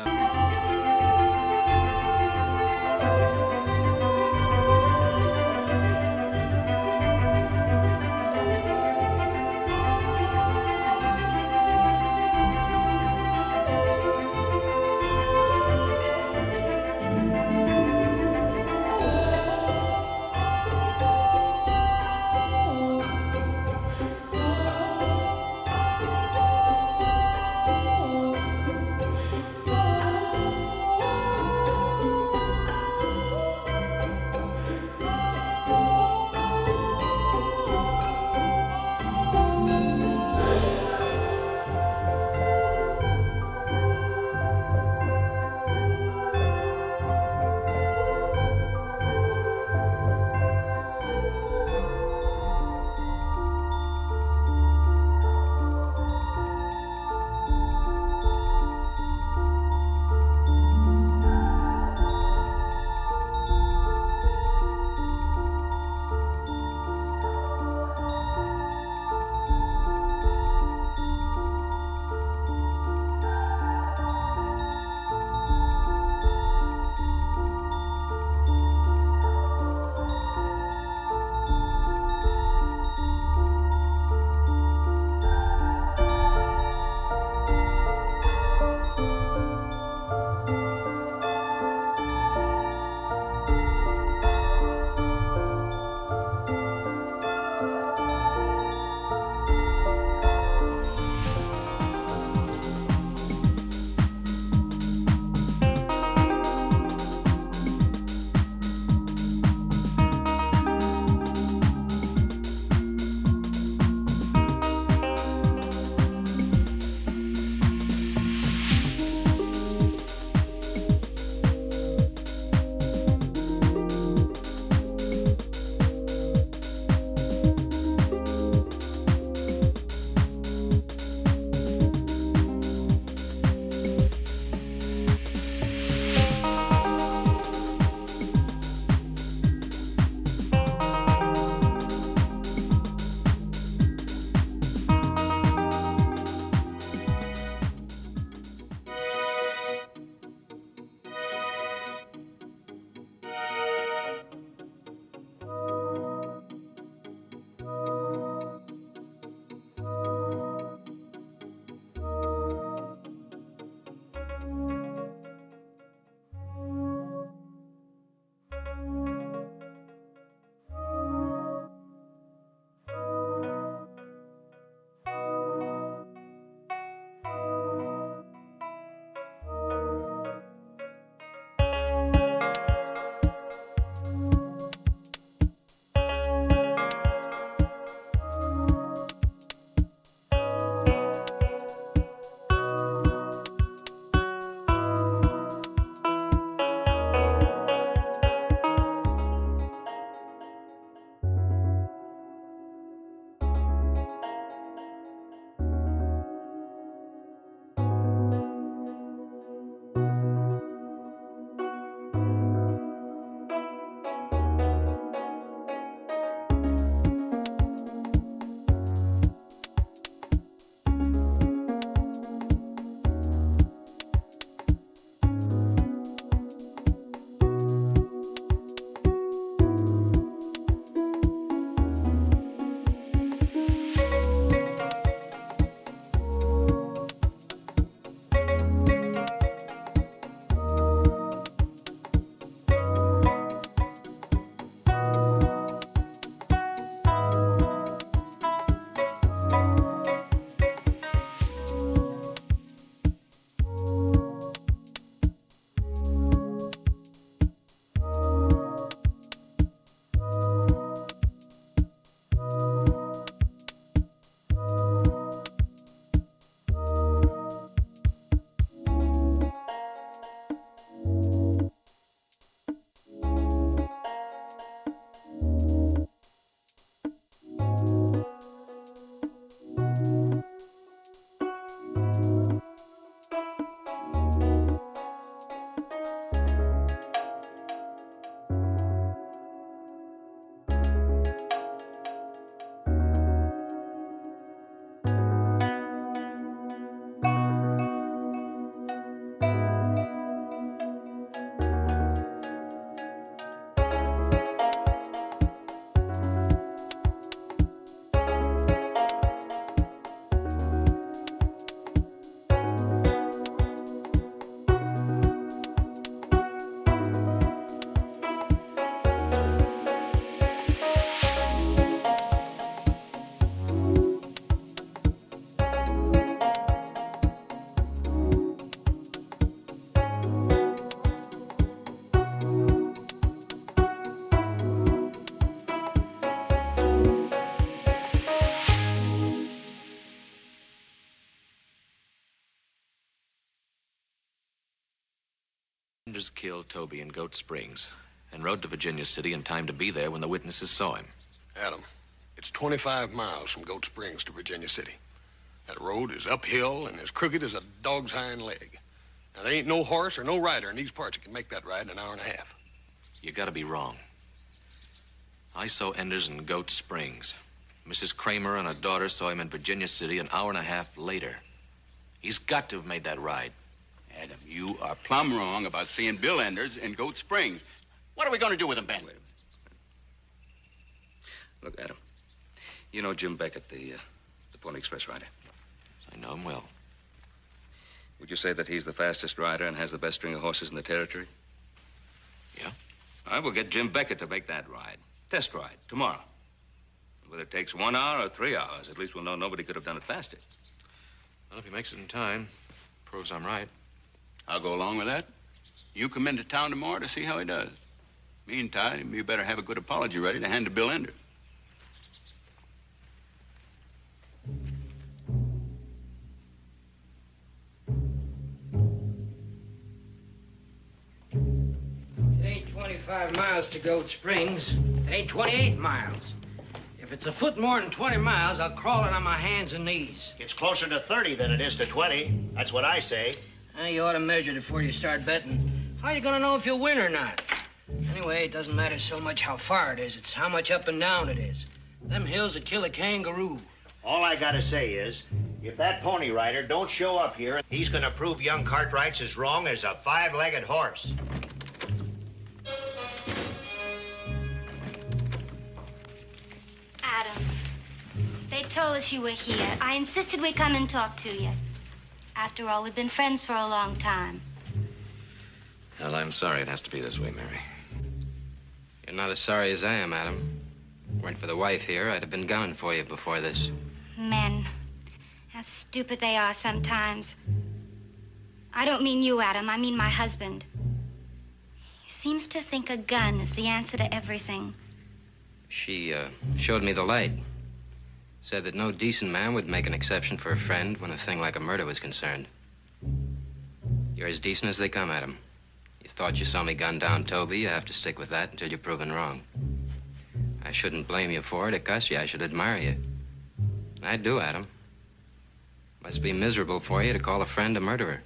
Enders killed Toby in Goat Springs and rode to Virginia City in time to be there when the witnesses saw him. Adam, it's 25 miles from Goat Springs to Virginia City. That road is uphill and as crooked as a dog's hind leg. Now, there ain't no horse or no rider in these parts that can make that ride in an hour and a half. You gotta be wrong. I saw Enders in Goat Springs. Mrs. Kramer and her daughter saw him in Virginia City an hour and a half later. He's got to have made that ride. Adam, you are plumb wrong about seeing Bill Enders in Goat Springs. What are we going to do with him, Ben? Look, Adam, you know Jim Beckett, the Pony Express rider. I know him well. Would you say that he's the fastest rider and has the best string of horses in the territory? Yeah. I will get Jim Beckett to make that ride. Test ride, tomorrow. Whether it takes 1 hour or 3 hours, at least we'll know nobody could have done it faster. Well, if he makes it in time, proves I'm right. I'll go along with that. You come into town tomorrow to see how he does. Meantime, you better have a good apology ready to hand to Bill Enders. It ain't 25 miles to Goat Springs. It ain't 28 miles. If it's a foot more than 20 miles, I'll crawl it on my hands and knees. It's closer to 30 than it is to 20. That's what I say. You ought to measure it before you start betting. How you gonna know if you'll win or not? Anyway, it doesn't matter so much how far it is. It's how much up and down it is. Them hills would kill a kangaroo. All I gotta say is, if that pony rider don't show up here, he's gonna prove young Cartwright's as wrong as a 5-legged horse. Adam, they told us you were here. I insisted we come and talk to you. After all, we've been friends for a long time. Well, I'm sorry it has to be this way, Mary. You're not as sorry as I am, Adam. If it weren't for the wife here, I'd have been gunning for you before this. Men. How stupid they are sometimes. I don't mean you, Adam. I mean my husband. He seems to think a gun is the answer to everything. She showed me the light. Said that no decent man would make an exception for a friend when a thing like a murder was concerned. You're as decent as they come, Adam. You thought you saw me gun down Toby. You have to stick with that until you're proven wrong. I shouldn't blame you for it, Acacia. I should admire you. And I do, Adam. Must be miserable for you to call a friend a murderer.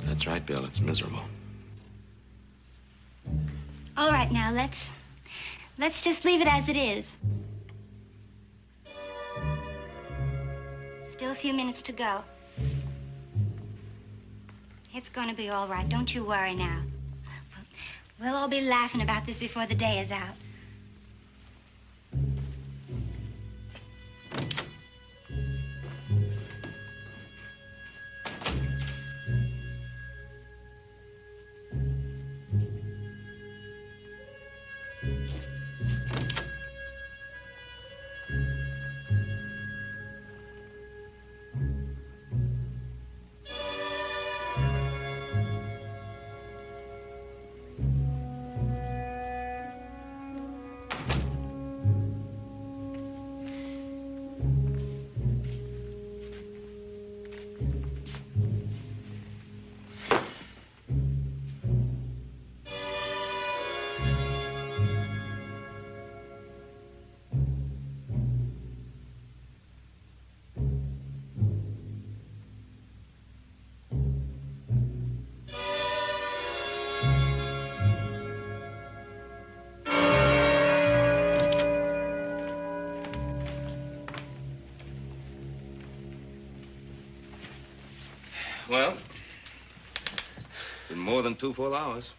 That's right, Bill. It's miserable. All right, now, let's just leave it as it is. Still a few minutes to go. It's gonna be all right. Don't you worry now. We'll all be laughing about this before the day is out. Well, been more than 2 full hours.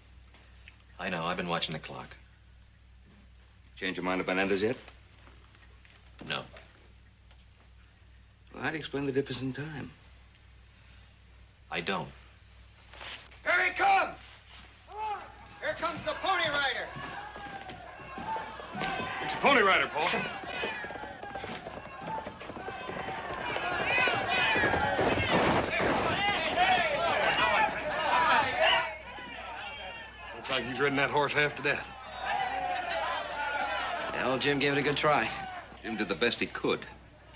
I know. I've been watching the clock. Change your mind about Enders yet? No. Well, how do you explain the difference in time? I don't. Here he comes! Here comes the pony rider! It's the Pony Rider, Paul. Looks like he's ridden that horse half to death. Well, Jim gave it a good try. Jim did the best he could.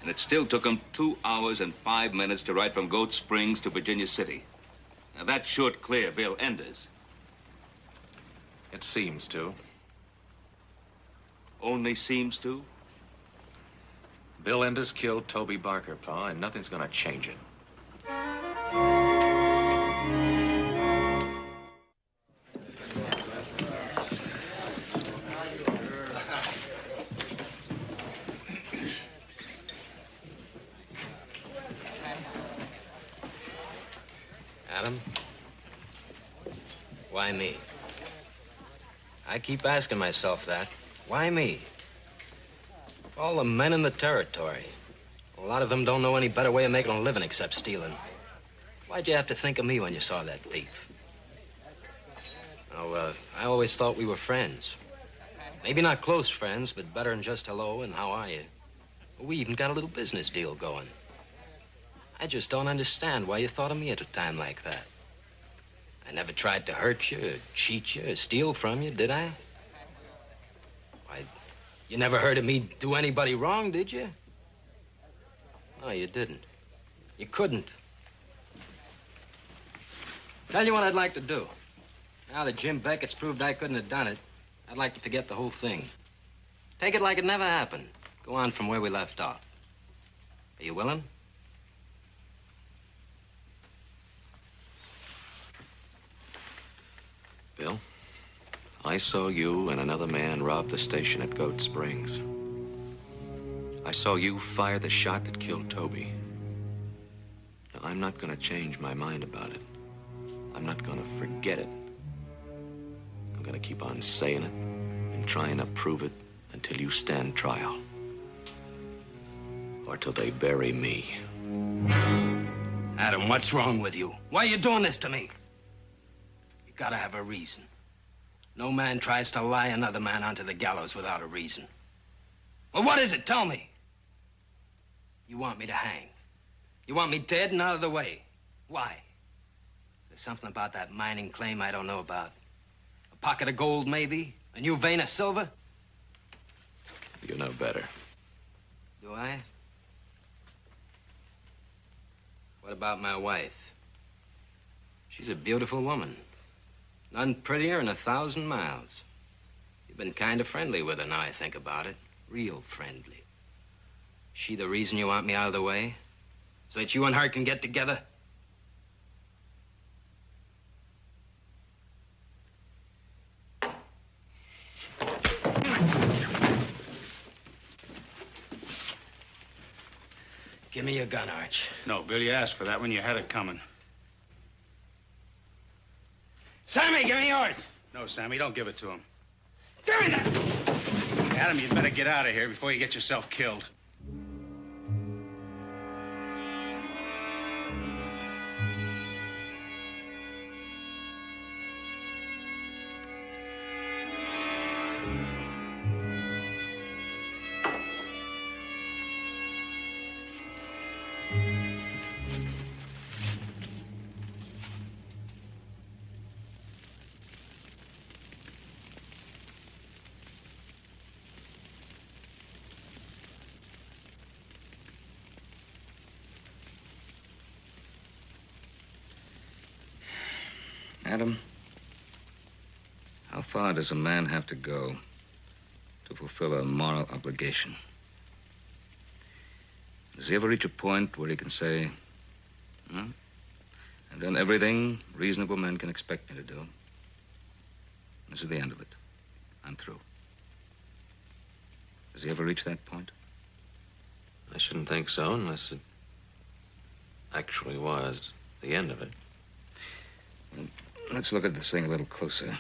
And it still took him 2 hours and 5 minutes to ride from Goat Springs to Virginia City. Now, that should clear Bill Enders. It seems to. Only seems to? Bill Enders killed Toby Barker, Pa, and nothing's gonna change it. Adam? Why me? I keep asking myself that. Why me? All the men in the territory. A lot of them don't know any better way of making a living except stealing. Why'd you have to think of me when you saw that thief? Oh, I always thought we were friends. Maybe not close friends, but better than just hello and how are you. We even got a little business deal going. I just don't understand why you thought of me at a time like that. I never tried to hurt you, or cheat you, or steal from you, did I? Why, you never heard of me do anybody wrong, did you? No, you didn't. You couldn't. Tell you what I'd like to do. Now that Jim Beckett's proved I couldn't have done it, I'd like to forget the whole thing. Take it like it never happened. Go on from where we left off. Are you willing? Bill, I saw you and another man rob the station at Goat Springs. I saw you fire the shot that killed Toby. Now, I'm not going to change my mind about it. I'm not going to forget it. I'm going to keep on saying it and trying to prove it until you stand trial. Or till they bury me. Adam, what's wrong with you? Why are you doing this to me? You gotta have a reason. No man tries to lie another man onto the gallows without a reason. Well, what is it? Tell me. You want me to hang. You want me dead and out of the way. Why? Is there something about that mining claim I don't know about? A pocket of gold, maybe? A new vein of silver? You know better. Do I? What about my wife? She's a beautiful woman. None prettier in 1,000 miles. You've been kind of friendly with her now I think about it. Real friendly. She the reason you want me out of the way? So that you and her can get together? Give me your gun, Arch. No, Bill, you asked for that when you had it coming. Sammy, give me yours. No, Sammy, don't give it to him. Give me that! Adam, you'd better get out of here before you get yourself killed. Adam, how far does a man have to go to fulfill a moral obligation? Does he ever reach a point where he can say, I've done everything reasonable men can expect me to do. This is the end of it. I'm through. Does he ever reach that point? I shouldn't think so unless it actually was the end of it. Well, let's look at this thing a little closer.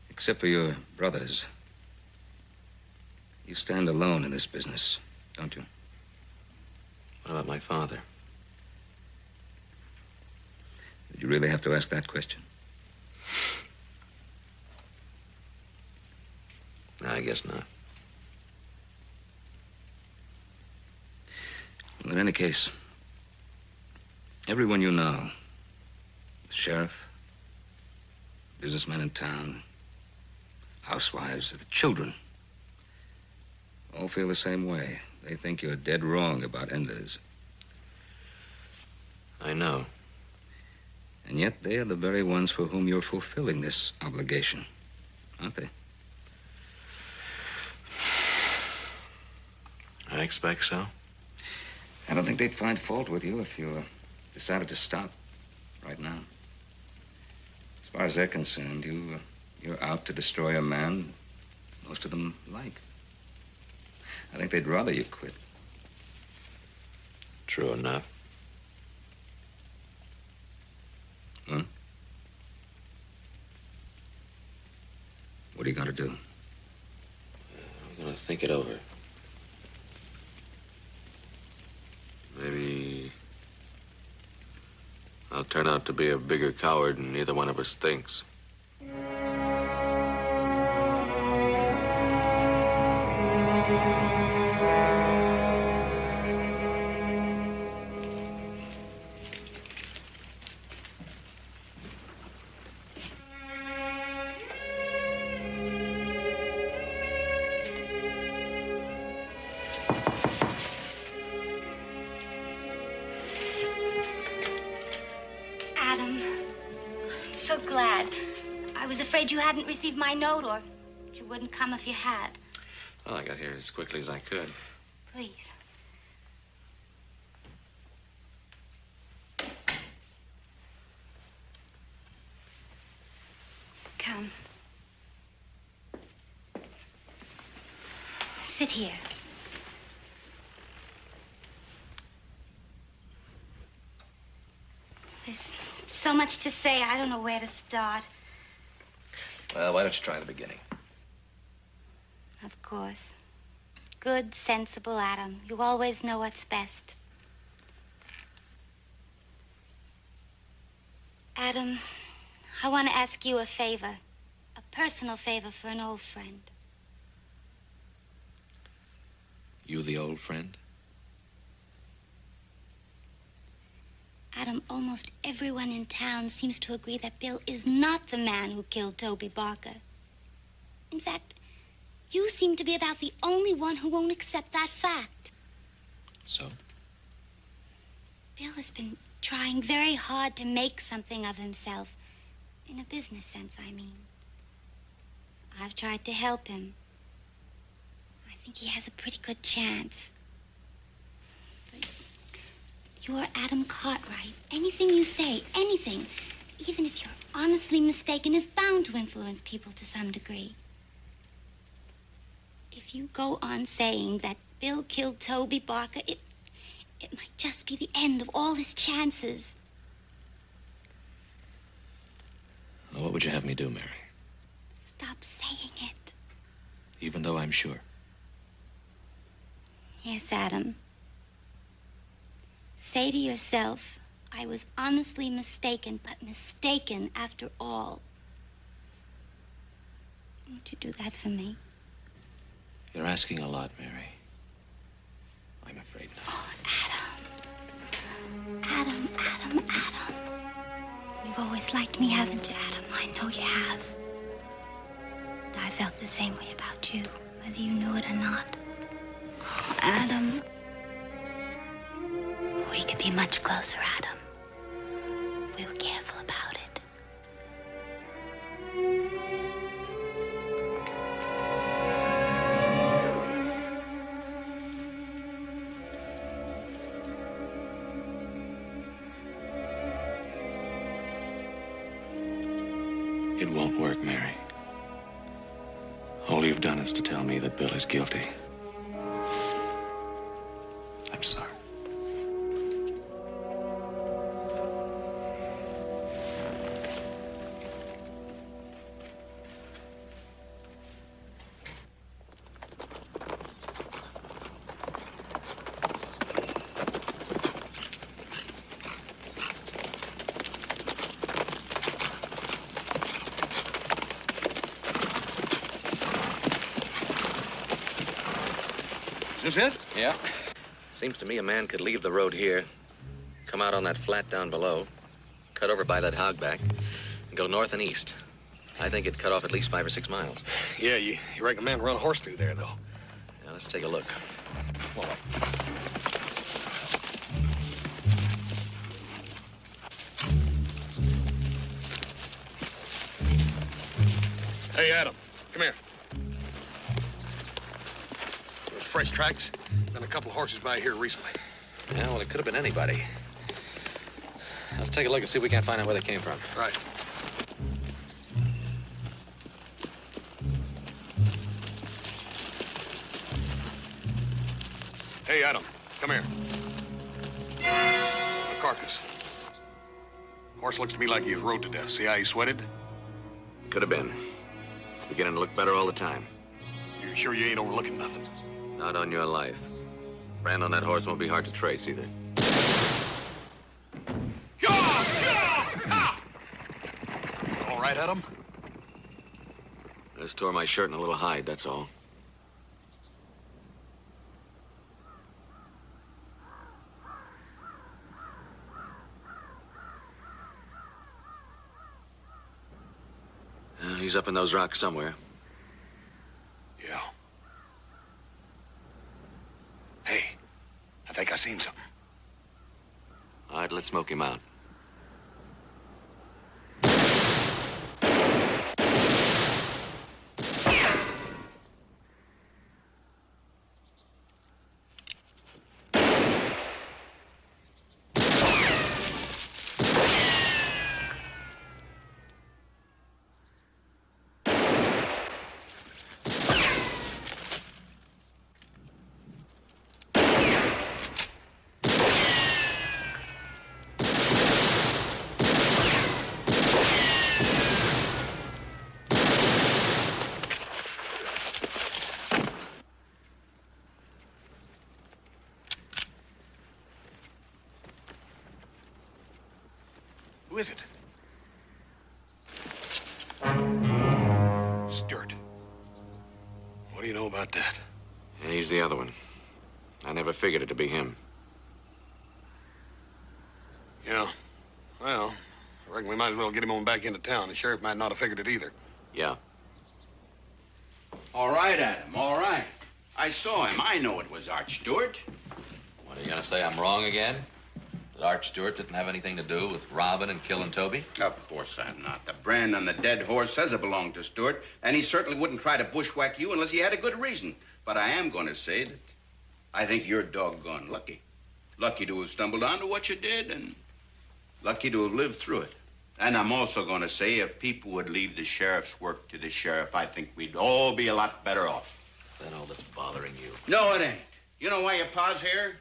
Except for your brothers, you stand alone in this business, don't you? What about my father? Did you really have to ask that question? No, I guess not. Well, in any case, everyone you know, the sheriff, businessmen in town, housewives, the children, all feel the same way. They think you're dead wrong about Enders. I know. And yet they are the very ones for whom you're fulfilling this obligation, aren't they? I expect so. I don't think they'd find fault with you if you decided to stop right now. As far as they're concerned, you're out to destroy a man most of them like. I think they'd rather you quit. True enough. Huh? What are you going to do? I'm going to think it over. Maybe I'll turn out to be a bigger coward than either one of us thinks. Adam, I'm so glad. I was afraid you hadn't received my note, or you wouldn't come if you had. Well, I got here as quickly as I could. Please. Come. Sit here. There's so much to say, I don't know where to start. Well, why don't you try the beginning? Of course. Good, sensible Adam. You always know what's best. Adam, I want to ask you a favor. A personal favor for an old friend. You the old friend? Adam, almost everyone in town seems to agree that Bill is not the man who killed Toby Barker. In fact, you seem to be about the only one who won't accept that fact. So? Bill has been trying very hard to make something of himself. In a business sense, I mean. I've tried to help him. I think he has a pretty good chance. But you're Adam Cartwright. Anything you say, anything, even if you're honestly mistaken, is bound to influence people to some degree. If you go on saying that Bill killed Toby Barker, it might just be the end of all his chances. Well, what would you have me do, Mary? Stop saying it. Even though I'm sure. Yes, Adam. Say to yourself, I was honestly mistaken, but mistaken after all. Won't you do that for me? You're asking a lot, Mary. I'm afraid not. Oh, Adam. Adam. You've always liked me, haven't you, Adam? I know you have. I felt the same way about you, whether you knew it or not. Oh, Adam. We could be much closer, Adam. We were careful about it. It won't work, Mary. All you've done is to tell me that Bill is guilty. I'm sorry. Is this it? Yeah. Seems to me a man could leave the road here, come out on that flat down below, cut over by that hogback, and go north and east. I think it'd cut off at least 5 or 6 miles. Yeah, you reckon a man run a horse through there, though? Yeah, let's take a look. Well, Hey, Adam, come here. Fresh tracks. Been a couple of horses by here recently. Yeah, well, it could have been anybody. Let's take a look and see if we can't find out where they came from. Right. Hey, Adam, come here. The carcass. Horse looks to me like he was rode to death. See how he sweated? Could have been. It's beginning to look better all the time. You sure you ain't overlooking nothing? Not on your life. Brand on that horse won't be hard to trace either. All right, Adam? I just tore my shirt and a little hide, that's all. He's up in those rocks somewhere. Yeah. Hey, I think I seen something. All right, let's smoke him out. Who is it? Stewart. What do you know about that? Yeah, he's the other one. I never figured it to be him. Yeah. Well, I reckon we might as well get him on back into town. The sheriff might not have figured it either. Yeah. All right, Adam, all right. I saw him. I know it was Arch Stewart. What, are you gonna say I'm wrong again? That Arch Stewart didn't have anything to do with robbing and killing Toby? Of course I'm not. The brand on the dead horse says it belonged to Stewart, and he certainly wouldn't try to bushwhack you unless he had a good reason. But I am going to say that I think you're doggone lucky. Lucky to have stumbled onto what you did, and lucky to have lived through it. And I'm also going to say if people would leave the sheriff's work to the sheriff, I think we'd all be a lot better off. Is that all that's bothering you? No, it ain't. You know why your pa's here?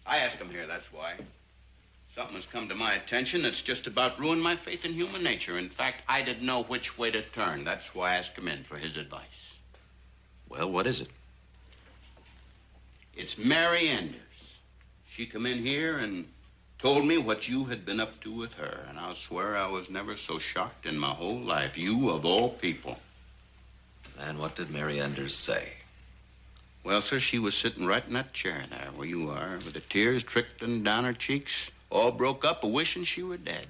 I asked him here, that's why. Something has come to my attention that's just about ruined my faith in human nature. In fact, I didn't know which way to turn. That's why I asked him in for his advice. Well, what is it? It's Mary Enders. She come in here and told me what you had been up to with her. And I'll swear I was never so shocked in my whole life. You, of all people. And what did Mary Enders say? Well, sir, she was sitting right in that chair there where you are, with the tears trickling down her cheeks, all broke up, a-wishing she were dead.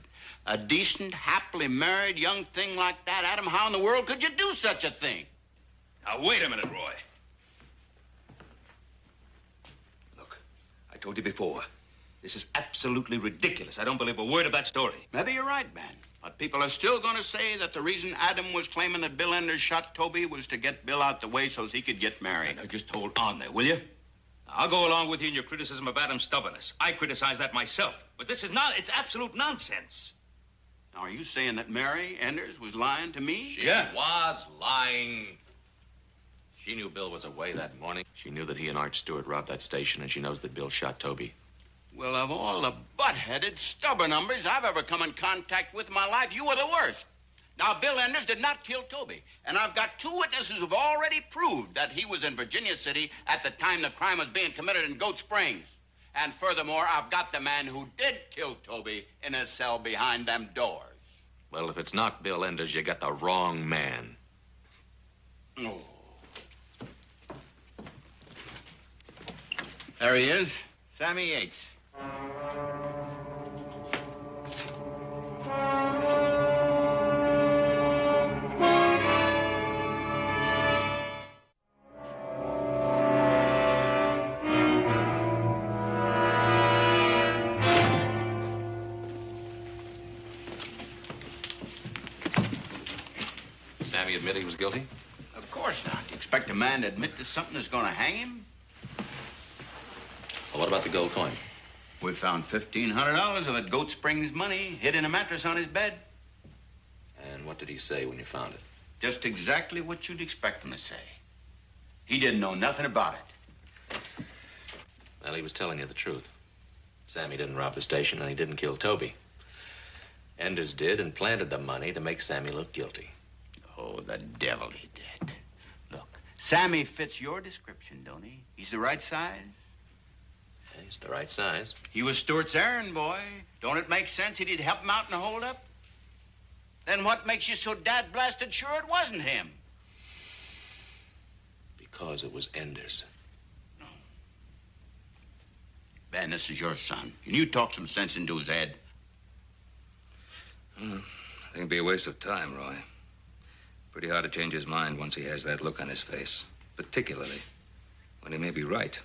A decent, happily married young thing like that, Adam, how in the world could you do such a thing? Now, wait a minute, Roy. Look, I told you before, this is absolutely ridiculous. I don't believe a word of that story. Maybe you're right, man. But people are still going to say that the reason Adam was claiming that Bill Enders shot Toby was to get Bill out the way so he could get married. Now, just hold on there, will you? I'll go along with you in your criticism of Adam's stubbornness. I criticize that myself. But this is not, it's absolute nonsense. Now, are you saying that Mary Enders was lying to me? She was lying. She knew Bill was away that morning. She knew that he and Arch Stewart robbed that station, and she knows that Bill shot Toby. Well, of all the butt-headed, stubborn numbers I've ever come in contact with in my life, you were the worst. Now, Bill Enders did not kill Toby, and I've got two witnesses who've already proved that he was in Virginia City at the time the crime was being committed in Goat Springs. And furthermore, I've got the man who did kill Toby in his cell behind them doors. Well, if it's not Bill Enders, you got the wrong man. Oh. There he is, Sammy Yates. Sammy admit he was guilty? Of course not. You expect a man to admit to something that's going to hang him? Well, what about the gold coin? We found $1,500 of it Goat Springs money hid in a mattress on his bed. And what did he say when you found it? Just exactly what you'd expect him to say. He didn't know nothing about it. Well, he was telling you the truth. Sammy didn't rob the station, and he didn't kill Toby. Enders did and planted the money to make Sammy look guilty. Oh, the devil he did. Look, Sammy fits your description, don't he? He's the right size. Yeah, he's the right size. He was Stewart's errand boy. Don't it make sense he'd help him out in the holdup? Then what makes you so dad-blasted sure it wasn't him? Because it was Enders. No. Ben, this is your son. Can you talk some sense into his head? I think it'd be a waste of time, Roy. Pretty hard to change his mind once he has that look on his face. Particularly when he may be right.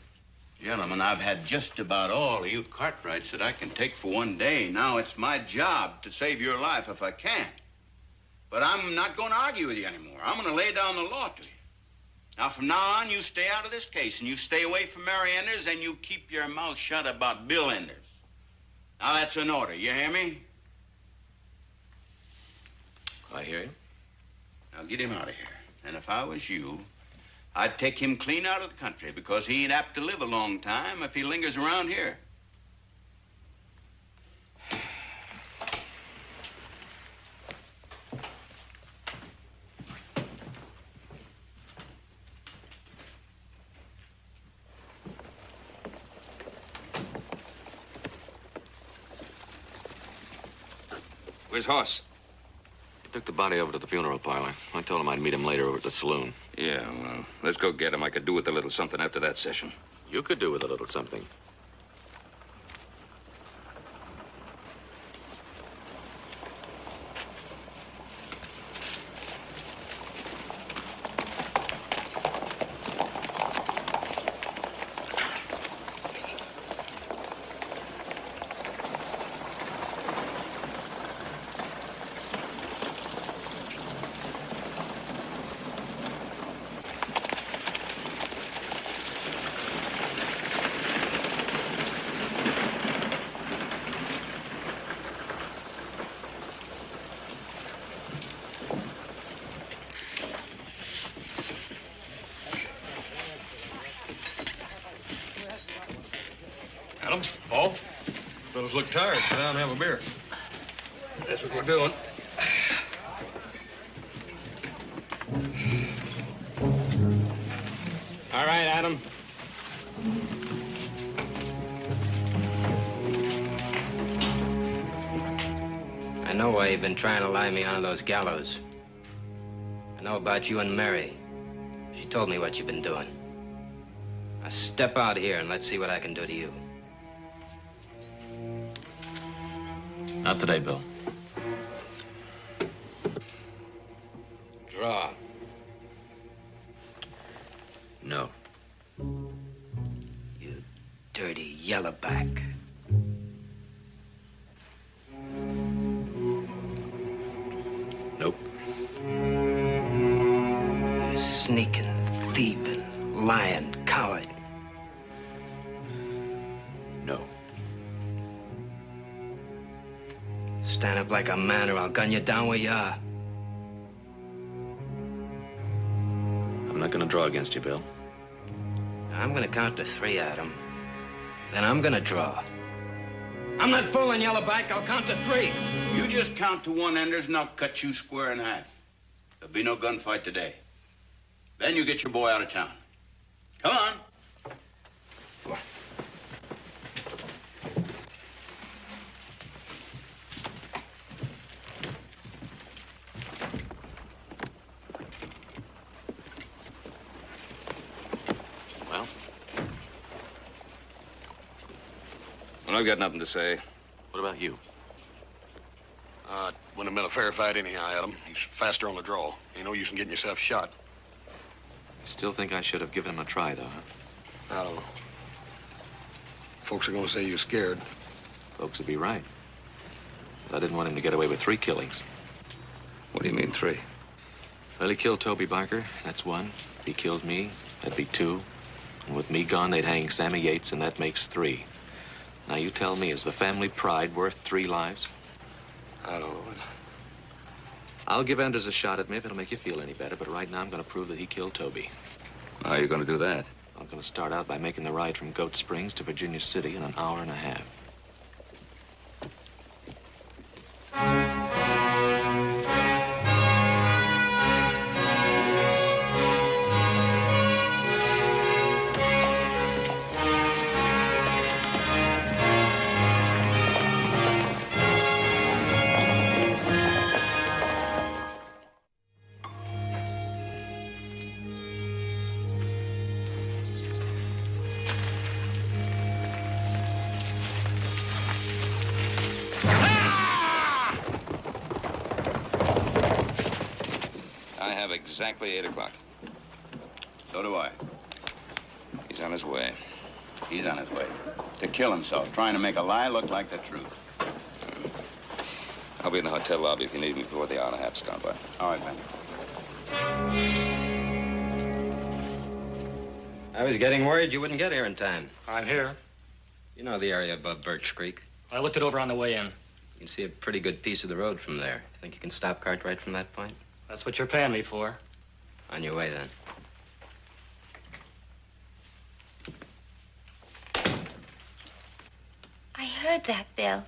Gentlemen, I've had just about all of you Cartwrights that I can take for one day. Now it's my job to save your life if I can. But I'm not going to argue with you anymore. I'm going to lay down the law to you. Now, from now on, you stay out of this case, and you stay away from Mary Enders, and you keep your mouth shut about Bill Enders. Now, that's an order. You hear me? I hear you. Now, get him out of here. And if I was you, I'd take him clean out of the country, because he ain't apt to live a long time if he lingers around here. Where's Hoss? He took the body over to the funeral parlor. I told him I'd meet him later over at the saloon. Yeah, well, let's go get him. I could do with a little something after that session. You could do with a little something. Adam, Paul, fellas look tired. Sit down and have a beer. That's what we're doing. All right, Adam. I know why you've been trying to lie me onto those gallows. I know about you and Mary. She told me what you've been doing. Now step out here and let's see what I can do to you. Not today, Bill. Draw. No. You dirty yellowback. Nope. You sneaking, thieving, lying coward. No. Stand up like a man or I'll gun you down where you are. I'm not going to draw against you, Bill. I'm gonna count to 3, Adam. Then I'm gonna draw. I'm not fooling, Yellowback. I'll count to 3. You just count to 1, Enders, and I'll cut you square in half. There'll be no gunfight today. Then you get your boy out of town. Come on. Come on. Well, I've got nothing to say. What about you? Wouldn't have been a fair fight anyhow, Adam. He's faster on the draw. Ain't no use in getting yourself shot. Still think I should have given him a try, though, huh? I don't know. Folks are gonna say you're scared. Folks would be right. But I didn't want him to get away with 3 killings. What do you mean, 3? Well, he killed Toby Barker. That's one. If he killed me, that'd be two. And with me gone, they'd hang Sammy Yates, and that makes three. Now, you tell me, is the family pride worth 3 lives? I don't know. I'll give Enders a shot at me if it'll make you feel any better, but right now I'm going to prove that he killed Toby. How are you going to do that? I'm going to start out by making the ride from Goat Springs to Virginia City in an hour and a half. Exactly 8 o'clock. So do I. He's on his way. He's on his way. To kill himself, trying to make a lie look like the truth. I'll be in the hotel lobby if you need me before the hour and a half's gone by. All right, Ben. I was getting worried you wouldn't get here in time. I'm here. You know the area above Birch Creek. I looked it over on the way in. You can see a pretty good piece of the road from there. Think you can stop Cartwright from that point? That's what you're paying me for. On your way, then. I heard that, Bill.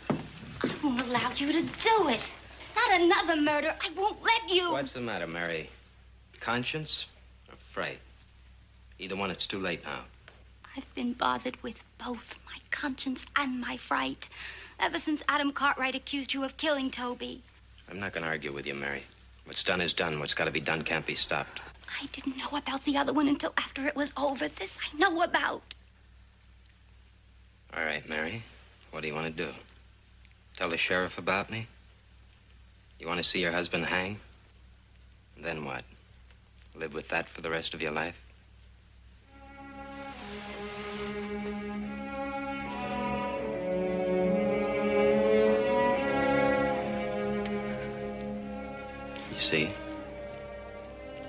I won't allow you to do it. Not another murder. I won't let you. What's the matter, Mary? Conscience or fright? Either one, it's too late now. I've been bothered with both my conscience and my fright ever since Adam Cartwright accused you of killing Toby. I'm not going to argue with you, Mary. What's done is done. What's got to be done can't be stopped. I didn't know about the other one until after it was over. This I know about. All right, Mary. What do you want to do? Tell the sheriff about me? You want to see your husband hang? And then what? Live with that for the rest of your life? See?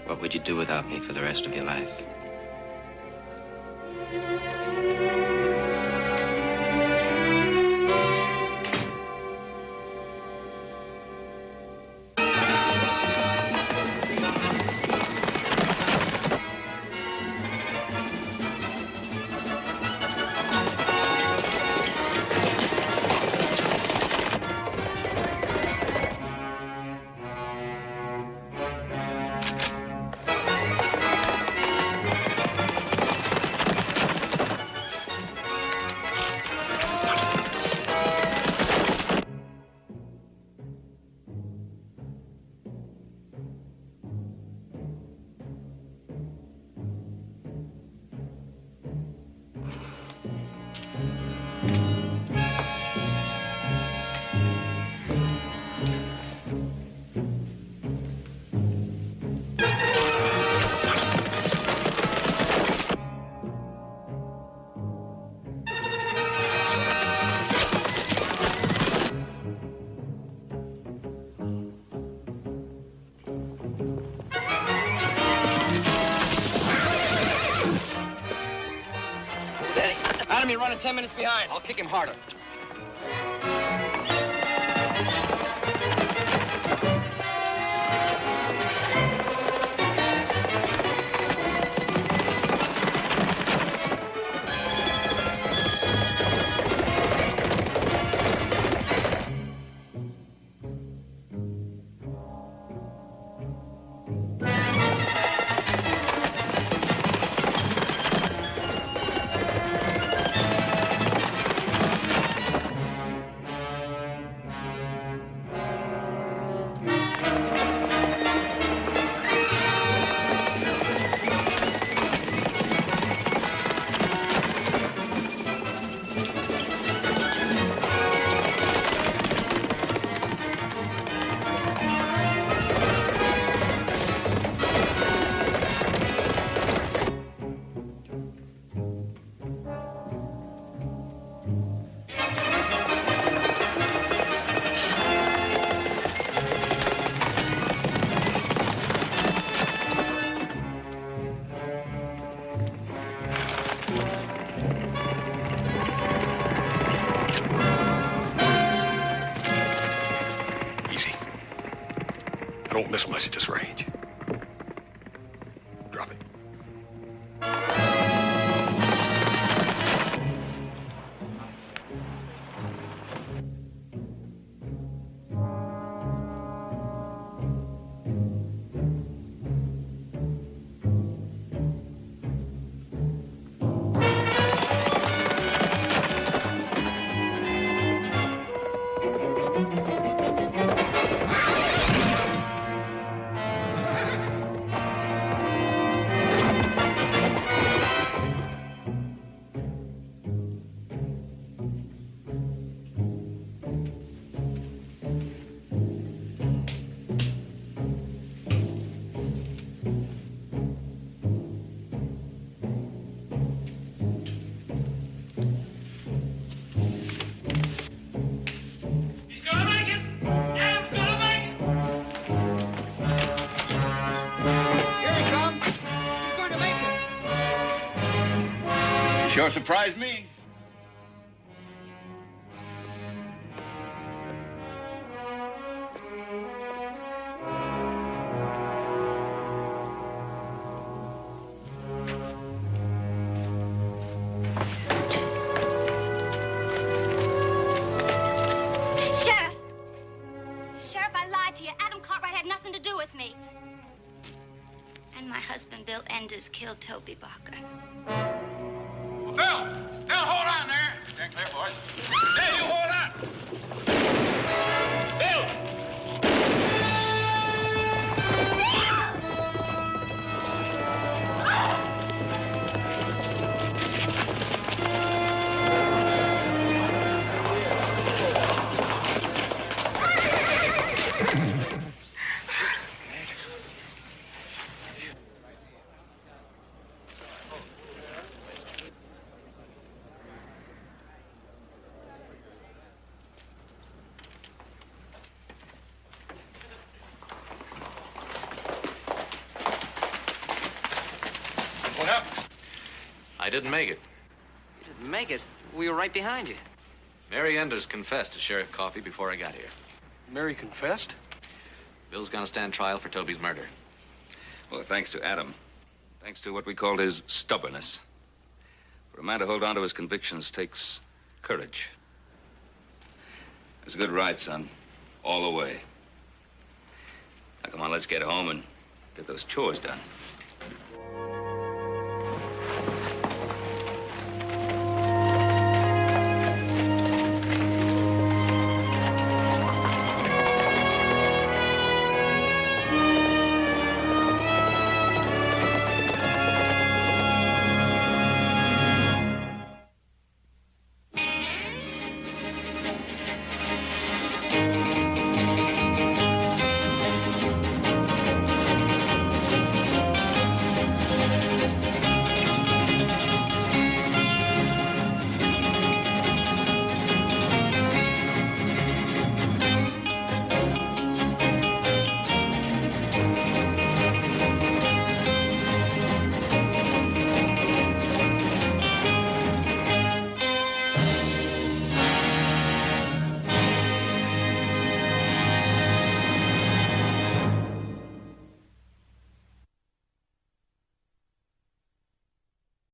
What would you do without me for the rest of your life? Adam, you're running 10 minutes behind. I'll kick him harder. Missile messages range. Drop it. Sure surprised me. Sheriff! Sheriff, I lied to you. Adam Cartwright had nothing to do with me. And my husband, Bill Enders, killed Toby Barker. Well, Bill, hold on there. Stand clear, boys. Hey, you hold on. Bill! What happened? I didn't make it. You didn't make it. We were right behind you. Mary Enders confessed to Sheriff Coffey before I got here. Mary confessed? Bill's gonna stand trial for Toby's murder. Well, thanks to Adam. Thanks to what we called his stubbornness. For a man to hold on to his convictions takes courage. It's a good ride, son. All the way. Now, come on, let's get home and get those chores done.